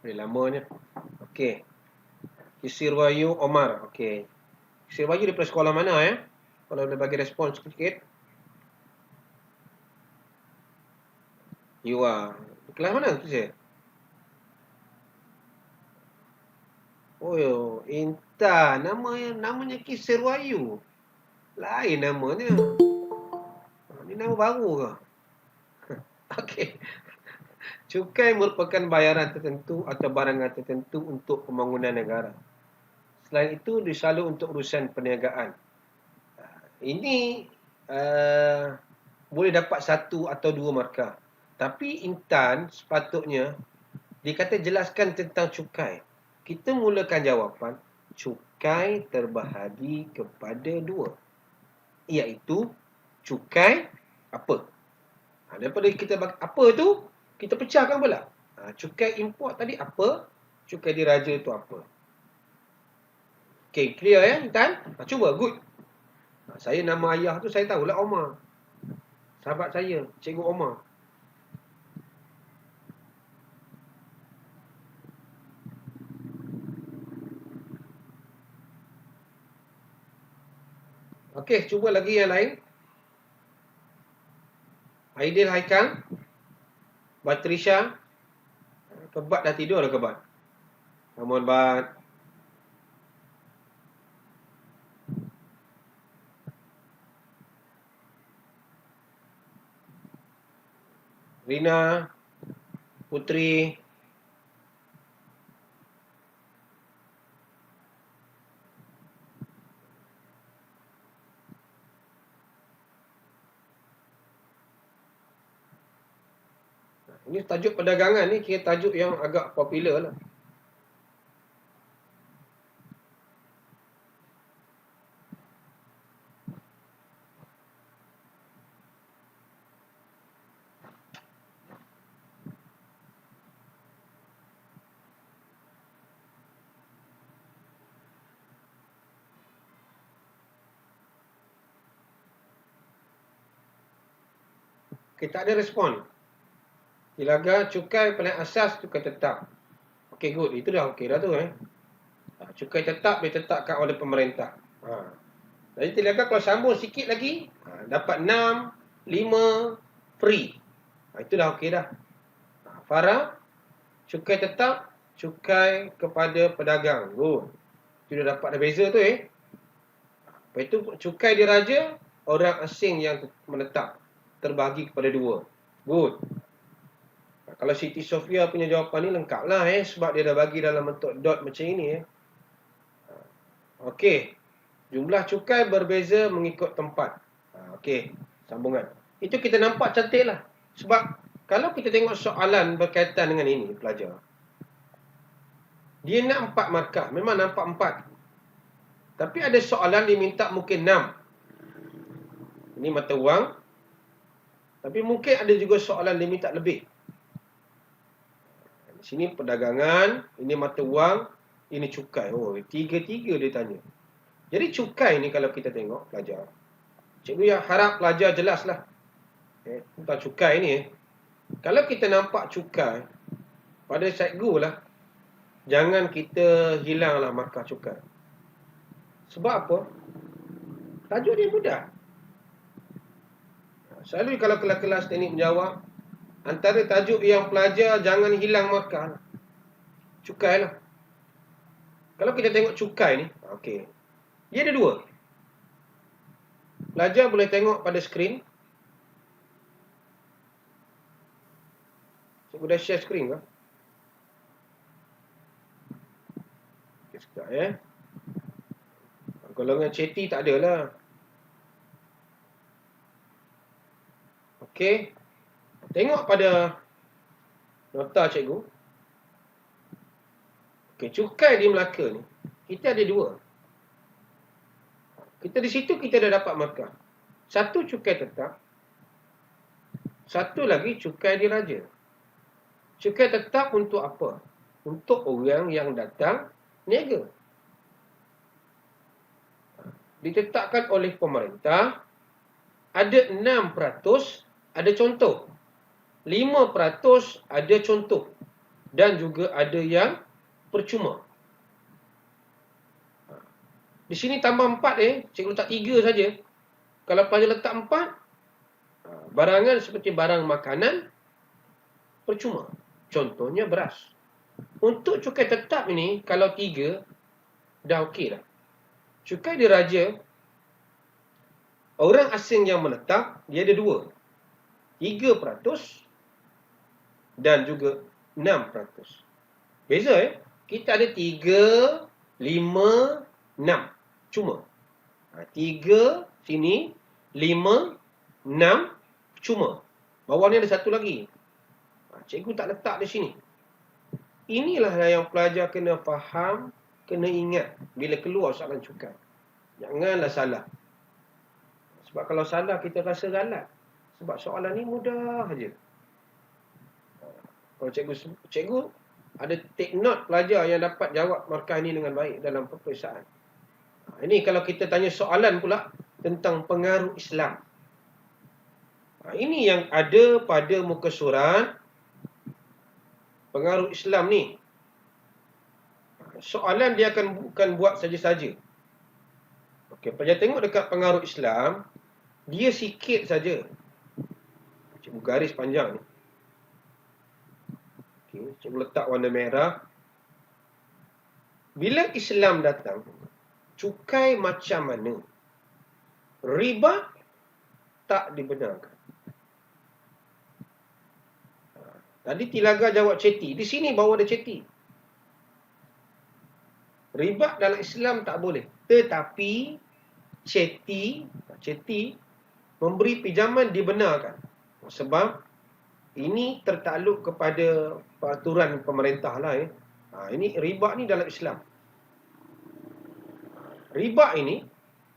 Lamanya. Okey. Kisir Wahyu Omar. Okey. Kisir Wahyu daripada sekolah mana Kalau boleh bagi respon sikit. You are kelas mana Kisir? Oh, Intan. Namanya Kisir Wayu. Lain namanya. Ini nama baru ke? Okey. Cukai merupakan bayaran tertentu atau barangan tertentu untuk pembangunan negara. Selain itu, disalur untuk urusan perniagaan. Ini boleh dapat satu atau dua markah. Tapi Intan sepatutnya dikata jelaskan tentang cukai. Kita mulakan jawapan, cukai terbahagi kepada dua. Iaitu cukai apa? Daripada kita bagi apa tu, kita pecahkan pula. Cukai import tadi apa? Cukai diraja tu apa? Okay, clear ya Intan? Cuba, good. Saya nama ayah tu saya tahulah Omar. Sahabat saya, Cikgu Omar. Okey, cuba lagi yang lain. Aidil Haikal. Batrisha. Kebat dah tidur dah Kebat. Namun Bat. Rina. Putri. Ini tajuk perdagangan ni kira tajuk yang agak popular lah. Okey, tak ada respon. Ilaga cukai paling asas cukai tetap. Okey, good. Itu dah okey dah tu Cukai tetap ditetapkan oleh pemerintah. Jadi Tilaga kalau sambung sikit lagi, dapat 6, 5, free. Itu dah okey dah. Farah, cukai tetap, cukai kepada pedagang. Good. Itu dah dapat dah beza tu Lepas itu cukai diraja, orang asing yang menetap. Terbahagi kepada dua. Good. Kalau Siti Sofia punya jawapan ni lengkap lah sebab dia dah bagi dalam bentuk dot macam ini Okey. Jumlah cukai berbeza mengikut tempat. Okey, sambungan. Itu kita nampak cantik lah. Sebab kalau kita tengok soalan berkaitan dengan ini, pelajar. Dia nak 4 markah. Memang nampak 4. Tapi ada soalan dia minta mungkin 6. Ini mata wang. Tapi mungkin ada juga soalan dia minta lebih. Di sini perdagangan, ini mata wang, ini cukai. Oh, tiga-tiga dia tanya. Jadi cukai ni kalau kita tengok pelajar. Cikgu yang harap pelajar jelaslah. Tentang cukai ni Kalau kita nampak cukai, pada cikgu lah, jangan kita hilanglah markah cukai. Sebab apa? Tajuk dia mudah. Selalu kalau kelas-kelas teknik menjawab, antara tajuk yang pelajar jangan hilang markah. Cukai lah. Kalau kita tengok cukai ni, okey. Dia ada dua. Pelajar boleh tengok pada skrin. Cikgu dah share skrin ke? Okey, sekejap Golongan ceti tak ada lah. Okey. Tengok pada nota cikgu. Okey, cukai di Melaka ni, kita ada dua. Kita di situ kita dah dapat markah. Satu cukai tetap. Satu lagi cukai diraja. Cukai tetap untuk apa? Untuk orang yang datang niaga. Ditetapkan oleh pemerintah. Ada 6% ada contoh. 5% ada contoh. Dan juga ada yang percuma. Di sini tambah 4 cikgu letak 3 saja. Kalau pelajar letak 4, barangan seperti barang makanan percuma. Contohnya beras. Untuk cukai tetap ini, kalau 3, dah okey dah. Cukai diraja, orang asing yang menetap, dia ada 2. 3% dan juga 6%. Beza kita ada 3, 5, 6. Cuma. 3 sini, 5, 6, cuma. Bawah ni ada satu lagi. Cikgu tak letak di sini. Inilah yang pelajar kena faham, kena ingat bila keluar soalan cukai. Janganlah salah. Sebab kalau salah kita rasa galat. Sebab soalan ni mudah saja. Kalau cikgu ada take note pelajar yang dapat jawab markah ni dengan baik dalam peperiksaan. Ini kalau kita tanya soalan pula tentang pengaruh Islam. Ini yang ada pada muka surat pengaruh Islam ni. Soalan dia bukan buat saja-saja. Okey, pelajar tengok dekat pengaruh Islam, dia sikit saja. Cikgu garis panjang ni. Okey, cikgu letak warna merah. Bila Islam datang, cukai macam mana? Riba tak dibenarkan. Tadi Tilaga jawab ceti. Di sini bawa ada ceti. Riba dalam Islam tak boleh. Tetapi ceti memberi pinjaman dibenarkan. Sebab ini tertakluk kepada peraturan pemerintah lah. Ini riba ni dalam Islam. Riba ini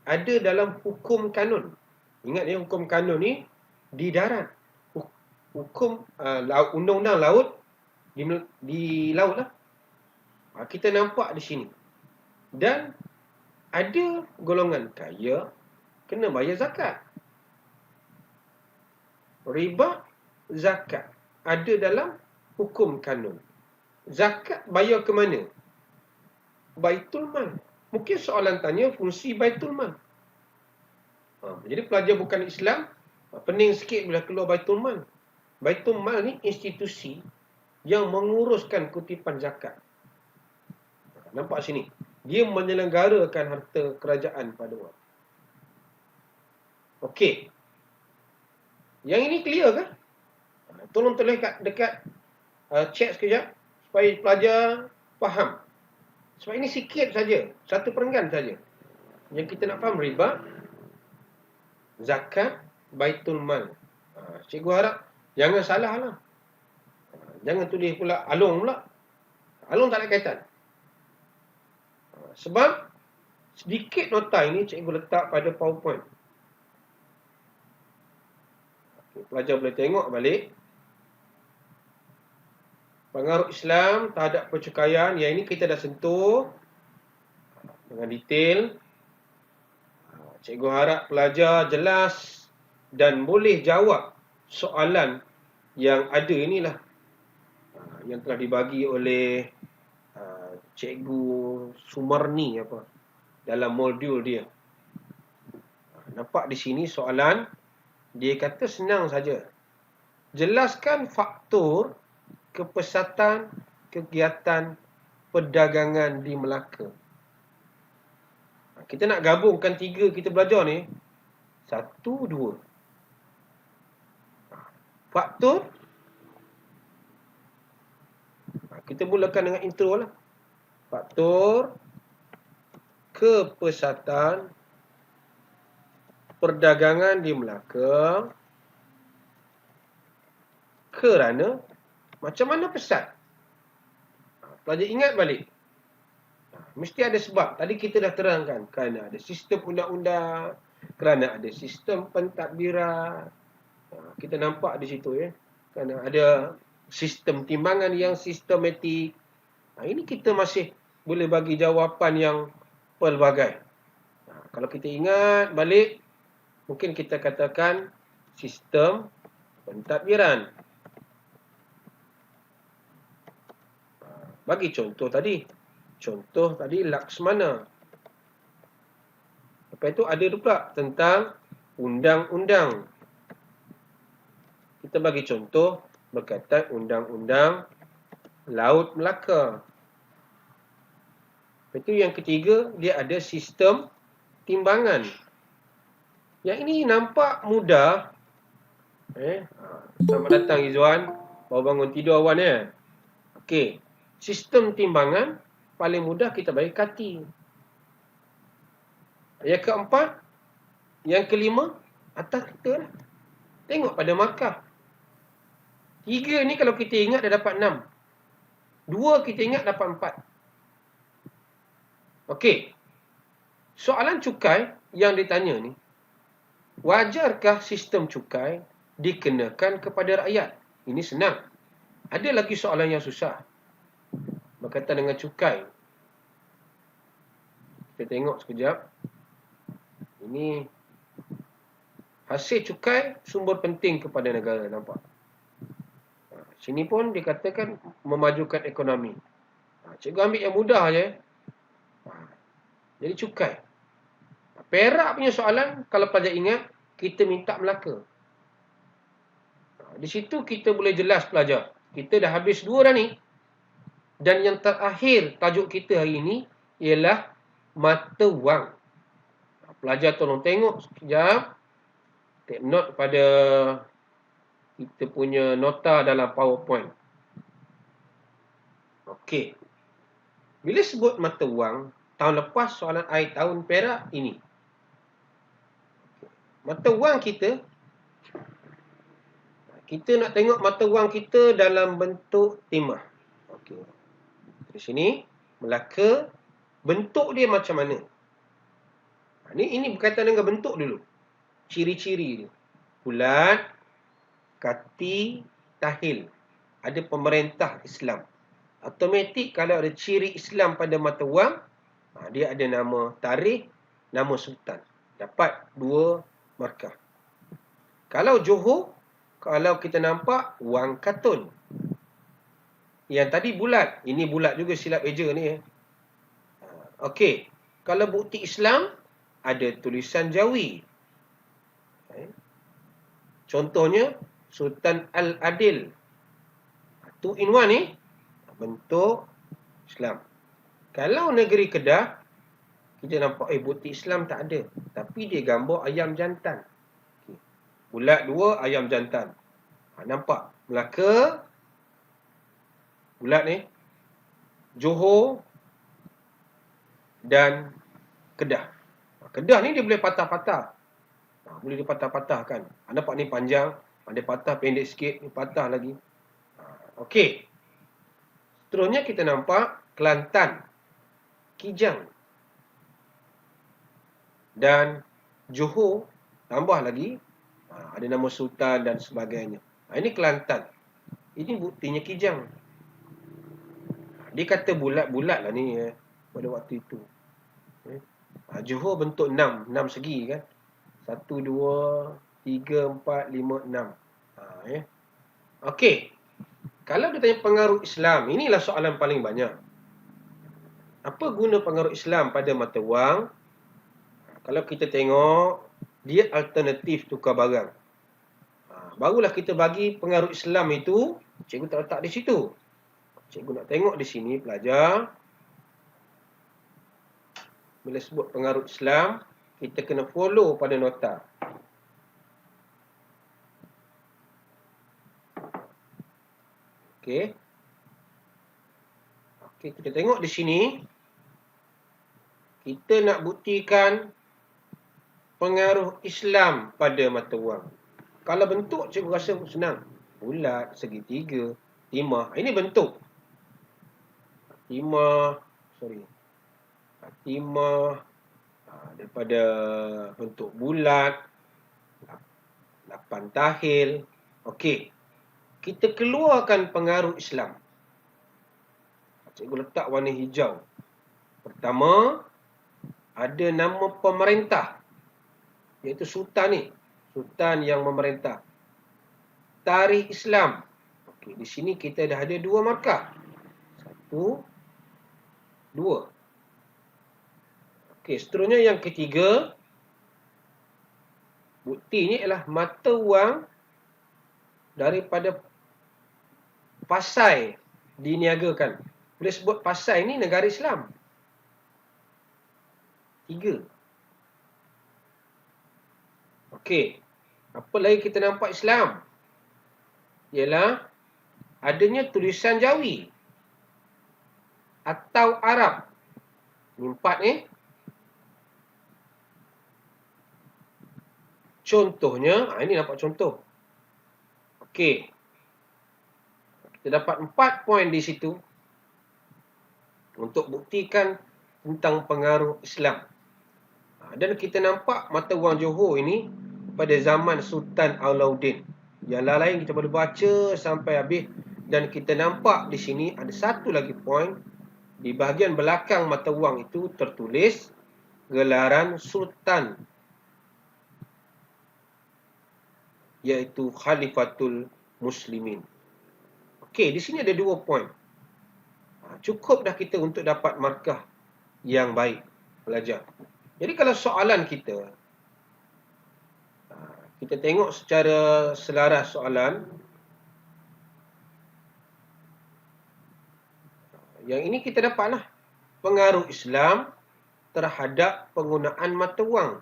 ada dalam hukum kanun. Ingat ya, hukum kanun ni di darat. Hukum undang-undang laut di laut lah. Kita nampak di sini. Dan ada golongan kaya kena bayar zakat. Riba, zakat ada dalam hukum kanun. Zakat bayar ke mana? Baitul Mal. Mungkin soalan tanya fungsi Baitul Mal. Jadi pelajar bukan Islam, pening sikit bila keluar Baitul Mal. Baitul Mal ni institusi yang menguruskan kutipan zakat. Nampak sini. Dia menyelenggarakan harta kerajaan pada orang. Okey. Yang ini clear ke? Tolong tulis dekat chat sekejap supaya pelajar faham. Sebab ini sikit saja, satu perenggan saja. Yang kita nak faham riba, zakat, Baitul Mal. Cikgu harap jangan salah lah. Jangan tulis pula alung pula. Alung tak ada kaitan. Sebab sedikit nota ini cikgu letak pada PowerPoint. Pelajar boleh tengok balik. Pengaruh Islam terhadap percukaian. Yang ini kita dah sentuh dengan detail. Cikgu harap pelajar jelas dan boleh jawab soalan yang ada inilah. Yang telah dibagi oleh Cikgu Sumarni dalam modul dia. Nampak di sini soalan. Dia kata senang saja. Jelaskan faktor kepesatan kegiatan perdagangan di Melaka. Kita nak gabungkan 3 kita belajar ni. 1, 2. Faktor. Kita mulakan dengan intro lah. Faktor kepesatan perdagangan di Melaka kerana macam mana pesat? Pelajar ingat balik. Mesti ada sebab. Tadi kita dah terangkan. Kerana ada sistem undang-undang, kerana ada sistem pentadbiran. Kita nampak di situ ya. Kerana ada sistem timbangan yang sistematik. Ini kita masih boleh bagi jawapan yang pelbagai. Kalau kita ingat balik, mungkin kita katakan sistem pentadbiran. Bagi contoh tadi. Contoh tadi Laksmana. Lepas itu ada pula tentang undang-undang. Kita bagi contoh berkaitan undang-undang Laut Melaka. Lepas tu yang ketiga, dia ada sistem timbangan. Yang ini nampak mudah. Selamat datang Izwan. Baru bangun tidur awan ya. Okey. Sistem timbangan paling mudah kita bagi kaki. Yang keempat, yang kelima, atas kita lah. Tengok pada markah. 3 ni kalau kita ingat dah dapat 6. 2 kita ingat dapat 4. Okey. Soalan cukai yang ditanya ni, wajarkah sistem cukai dikenakan kepada rakyat? Ini senang. Ada lagi soalan yang susah berkaitan dengan cukai. Kita tengok sekejap. Ini hasil cukai sumber penting kepada negara, nampak? Sini pun dikatakan memajukan ekonomi. Cikgu ambil yang mudah je. Jadi cukai. Perak punya soalan, kalau pelajar ingat, kita minta Melaka. Di situ kita boleh jelas pelajar. Kita dah habis 2 dah ni. Dan yang terakhir tajuk kita hari ini ialah mata wang. Pelajar tolong tengok sekejap. Take note pada kita punya nota dalam PowerPoint. Okey. Bila sebut mata wang, tahun lepas soalan akhir tahun Perak ini. Mata wang kita nak tengok mata wang kita dalam bentuk timah. Okey. Di sini Melaka, bentuk dia macam mana? Ini berkaitan dengan bentuk dulu. Ciri-ciri dia. Bulat, kati, tahil. Ada pemerintah Islam. Automatik kalau ada ciri Islam pada mata wang, dia ada nama tarikh, nama sultan. Dapat 2 markah. Kalau Johor, kalau kita nampak wang katun. Yang tadi bulat. Ini bulat juga silap eja ni. Okey. Kalau bukti Islam, ada tulisan Jawi. Contohnya, Sultan Al-Adil. 2 in 1 ni, bentuk Islam. Kalau negeri Kedah, kita nampak, bukti Islam tak ada. Tapi dia gambar ayam jantan. Okay. Bulat 2, ayam jantan. Nampak? Melaka, bulat ni. Johor, dan Kedah. Kedah ni dia boleh patah-patah. Boleh dipatah-patahkan. Nampak ni panjang, ada patah pendek sikit, ni patah lagi. Okey. Seterusnya kita nampak Kelantan, Kijang, dan Johor, tambah lagi, ada nama Sultan dan sebagainya. Ini Kelantan. Ini buktinya Kijang. Dia kata bulat-bulat lah ni pada waktu itu. Johor bentuk 6 segi kan. 1, 2, 3, 4, 5, 6. Okey. Kalau dia tanya pengaruh Islam, inilah soalan paling banyak. Apa guna pengaruh Islam pada mata wang? Kalau kita tengok, dia alternatif tukar barang. Barulah kita bagi pengaruh Islam itu, cikgu tak letak di situ. Cikgu nak tengok di sini, pelajar. Bila sebut pengaruh Islam, kita kena follow pada nota. Okey. Okey, kita tengok di sini. Kita nak buktikan pengaruh Islam pada mata wang. Kalau bentuk, cikgu rasa senang. Bulat, segitiga, timah. Ini bentuk. Timah daripada bentuk bulat, 8 tahil. Okey. Kita keluarkan pengaruh Islam. Cikgu letak warna hijau. Pertama, ada nama pemerintah. Iaitu sultan ni. Sultan yang memerintah. Tarikh Islam. Okey, di sini kita dah ada 2 markah. 1, 2. Okey, seterusnya yang ketiga, bukti ni ialah mata wang daripada Pasai diniagakan. Boleh sebut Pasai ni negara Islam. 3. Okey. Apa lagi kita nampak Islam? Ialah adanya tulisan Jawi atau Arab. Ini 4 ni. Contohnya, ini nampak contoh. Okey. Kita dapat 4 poin di situ untuk buktikan tentang pengaruh Islam. Dan kita nampak mata wang Johor ini pada zaman Sultan Alauddin. Yang lain kita boleh baca sampai habis. Dan kita nampak di sini ada satu lagi poin. Di bahagian belakang mata wang itu tertulis gelaran Sultan, iaitu Khalifatul Muslimin. Okey, di sini ada 2 poin. Cukup dah kita untuk dapat markah yang baik pelajar. Jadi kalau soalan kita tengok secara selaras soalan. Yang ini kita dapatlah pengaruh Islam terhadap penggunaan mata wang.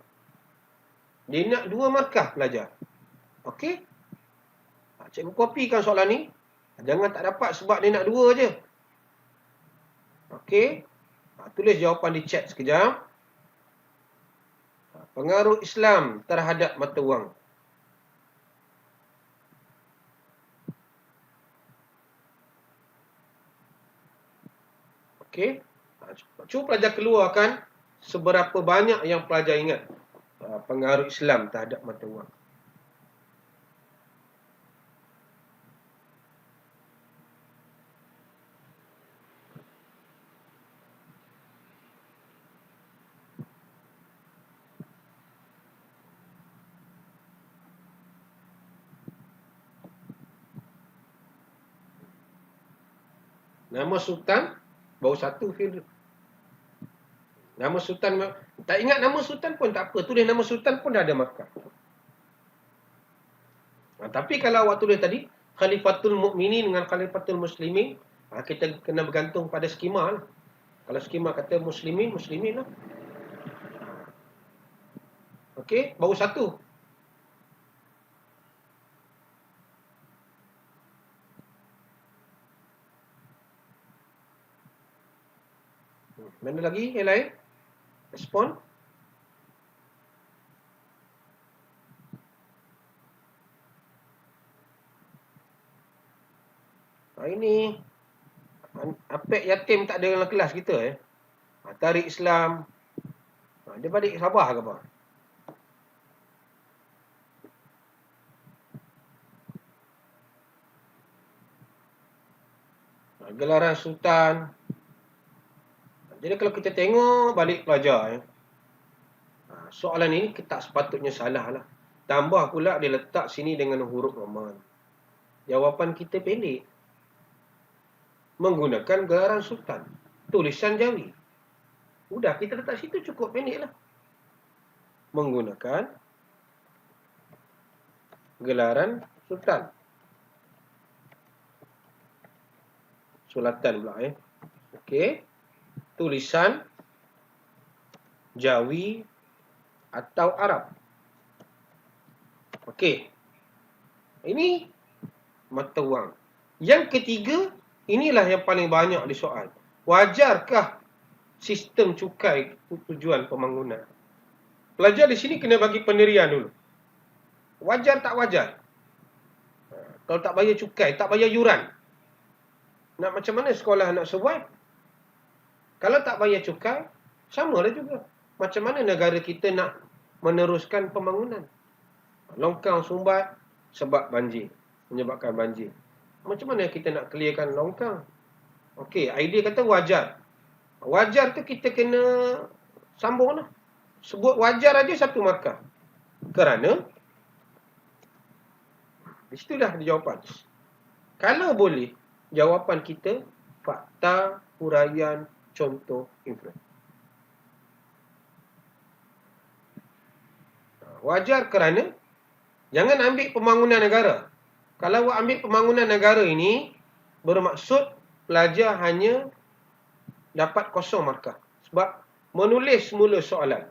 Dia nak 2 markah pelajar. Okey? Cikgu kopikan soalan ni. Jangan tak dapat sebab dia nak 2 je. Okey? Tulis jawapan di chat sekejap. Pengaruh Islam terhadap mata wang. Okey? Cuba pelajar keluarkan seberapa banyak yang pelajar ingat pengaruh Islam terhadap mata wang. Nama Sultan baru 1 field. Nama Sultan tak ingat nama Sultan pun tak apa. Tulis nama Sultan pun dah ada markah. Tapi kalau awak tulis tadi Khalifatul Mukminin dengan Khalifatul Muslimin, kita kena bergantung pada skema lah. Kalau skema kata Muslimin lah. Okey, baru 1. Mana lagi yang lain? Respon. Ini apek yatim tak ada dalam kelas kita. Tarik Islam. Dia balik Sabah ke apa? Gelaran Sultan. Jadi kalau kita tengok balik pelajar, soalan ini tak sepatutnya salah lah. Tambah pula dia letak sini dengan huruf Roman. Jawapan kita pendek. Menggunakan gelaran Sultan. Tulisan Jawi. Udah, kita letak situ cukup pendek lah. Menggunakan gelaran Sultan. Sultan pula Okey. Tulisan Jawi atau Arab. Okey. Ini mata wang. Yang ketiga, inilah yang paling banyak disoal. Wajarkah sistem cukai tujuan pembangunan? Pelajar di sini kena bagi pendirian dulu. Wajar tak wajar? Kalau tak bayar cukai, tak bayar yuran, nak macam mana sekolah nak survive? Kalau tak bayar cukai, samalah juga. Macam mana negara kita nak meneruskan pembangunan? Longkang sumbat sebab banjir, menyebabkan banjir. Macam mana kita nak clearkan longkang? Okey, idea kata wajar. Wajar tu kita kena sambung lah. Sebut wajar aja 1 markah. Kerana di situ dah jawapan. Kalau boleh, jawapan kita fakta, huraian, contoh, inference. Wajar kerana jangan ambil pembangunan negara. Kalau awak ambil pembangunan negara ini, bermaksud pelajar hanya dapat 0 markah. Sebab menulis semula soalan.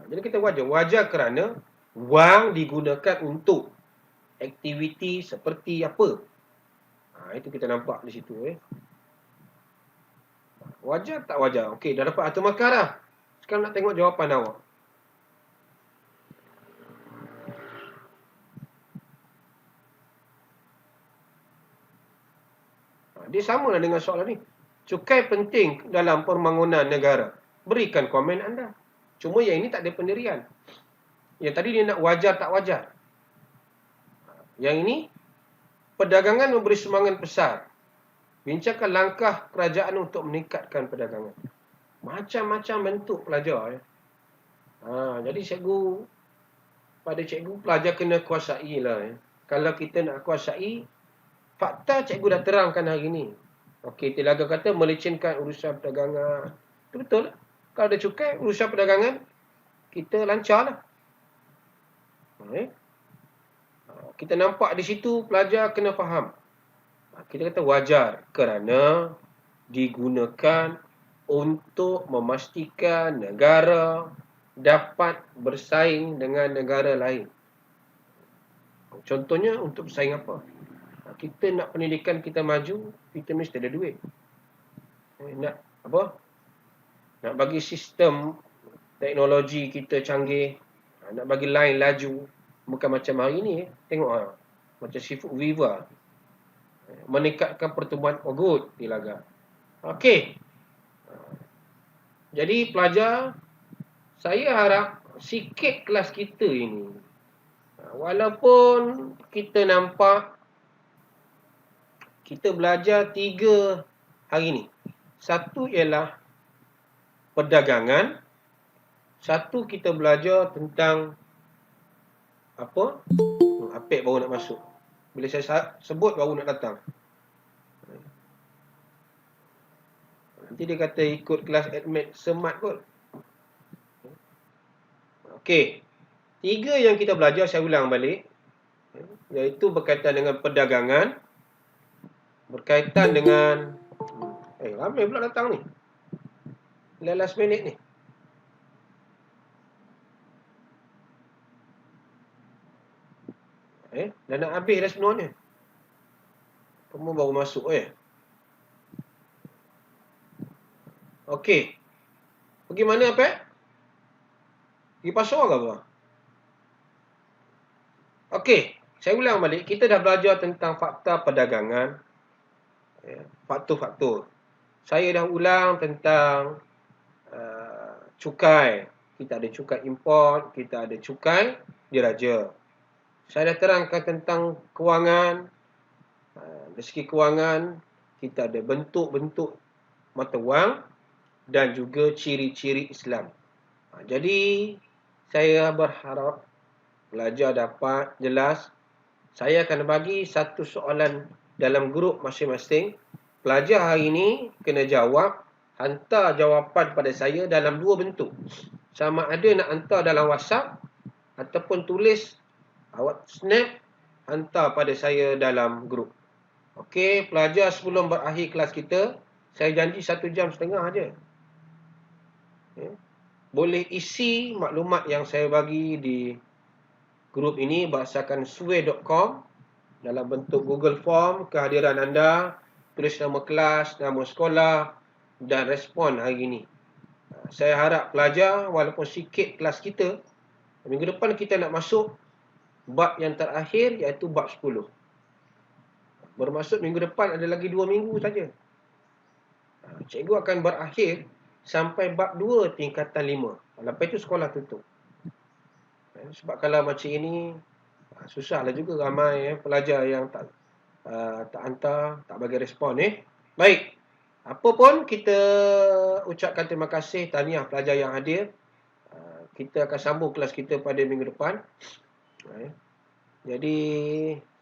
Jadi kita wajar kerana wang digunakan untuk aktiviti seperti apa. Itu kita nampak di situ. Wajar tak wajar? Okey, dah dapat atur markah dah. Sekarang nak tengok jawapan awak. Dia samalah dengan soalan ni. Cukai penting dalam pembangunan negara. Berikan komen anda. Cuma yang ini tak ada pendirian. Yang tadi dia nak wajar tak wajar. Yang ini, perdagangan memberi sumbangan besar. Bincangkan langkah kerajaan untuk meningkatkan perdagangan. Macam-macam bentuk pelajar. Jadi pada cikgu, pelajar kena kuasai lah. Kalau kita nak kuasai, fakta cikgu dah terangkan hari ni. Okey, Telaga kata melicinkan urusan perdagangan. Itu betul. Kalau ada cukai, urusan perdagangan, kita lancar lah. Kita nampak di situ, pelajar kena faham. Kita kata wajar kerana digunakan untuk memastikan negara dapat bersaing dengan negara lain. Contohnya untuk bersaing apa? Kita nak pendidikan kita maju, kita mesti ada duit. Nak apa? Nak bagi sistem teknologi kita canggih, nak bagi line laju, bukan macam hari ni. Tengok macam Seafood Viva, meningkatkan pertumbuhan good Telaga. Okey. Jadi pelajar, saya harap sikit kelas kita ini, walaupun kita nampak kita belajar 3 hari ni. Satu ialah perdagangan. Satu kita belajar tentang apa? Apek baru nak masuk. Bila saya sebut baru nak datang. Nanti dia kata ikut kelas admit semat kot. Okey. 3 yang kita belajar, saya ulang balik. Iaitu berkaitan dengan perdagangan. Berkaitan dengan ramai pula datang ni. Last minute ni. Dah nak habis dah sebenarnya. Kamu baru masuk Okey. Pergi mana Apek? Pergi pasar ke apa? Okey. Saya ulang balik. Kita dah belajar tentang fakta perdagangan. Faktor-faktor. Saya dah ulang tentang cukai. Kita ada cukai import. Kita ada cukai diraja. Saya dah terangkan tentang kewangan. Dari segi kewangan, kita ada bentuk-bentuk mata wang dan juga ciri-ciri Islam. Jadi, saya berharap pelajar dapat jelas. Saya akan bagi satu soalan dalam grup masing-masing. Pelajar hari ini kena jawab, hantar jawapan pada saya dalam 2 bentuk. Sama ada nak hantar dalam WhatsApp ataupun tulis, awak snap, hantar pada saya dalam grup. Okey, pelajar sebelum berakhir kelas kita, saya janji 1.5 jam aja. Boleh isi maklumat yang saya bagi di grup ini berdasarkan sway.com dalam bentuk Google Form, kehadiran anda, tulis nama kelas, nama sekolah dan respon hari ini. Saya harap pelajar, walaupun sikit kelas kita, minggu depan kita nak masuk bab yang terakhir iaitu bab 10. Bermaksud minggu depan ada lagi 2 minggu saja. Cikgu akan berakhir sampai bab 2 tingkatan 5. Lepas itu sekolah tutup. Sebab kalau macam ini, susahlah juga ramai pelajar yang tak hantar, tak bagi respon. Baik. Apa pun kita ucapkan terima kasih, tahniah pelajar yang hadir. Kita akan sambung kelas kita pada minggu depan. Jadi,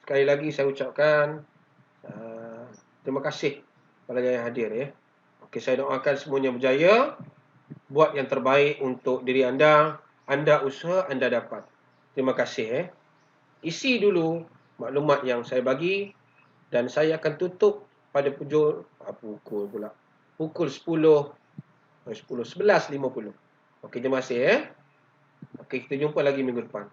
sekali lagi saya ucapkan terima kasih pelajar yang hadir. Okey, saya doakan semuanya berjaya. Buat yang terbaik untuk diri anda. Anda usaha, anda dapat. Terima kasih. Isi dulu maklumat yang saya bagi. Dan saya akan tutup pada pukul pula. pukul 10, 11.50. Okey, terima kasih. Okey, kita jumpa lagi minggu depan.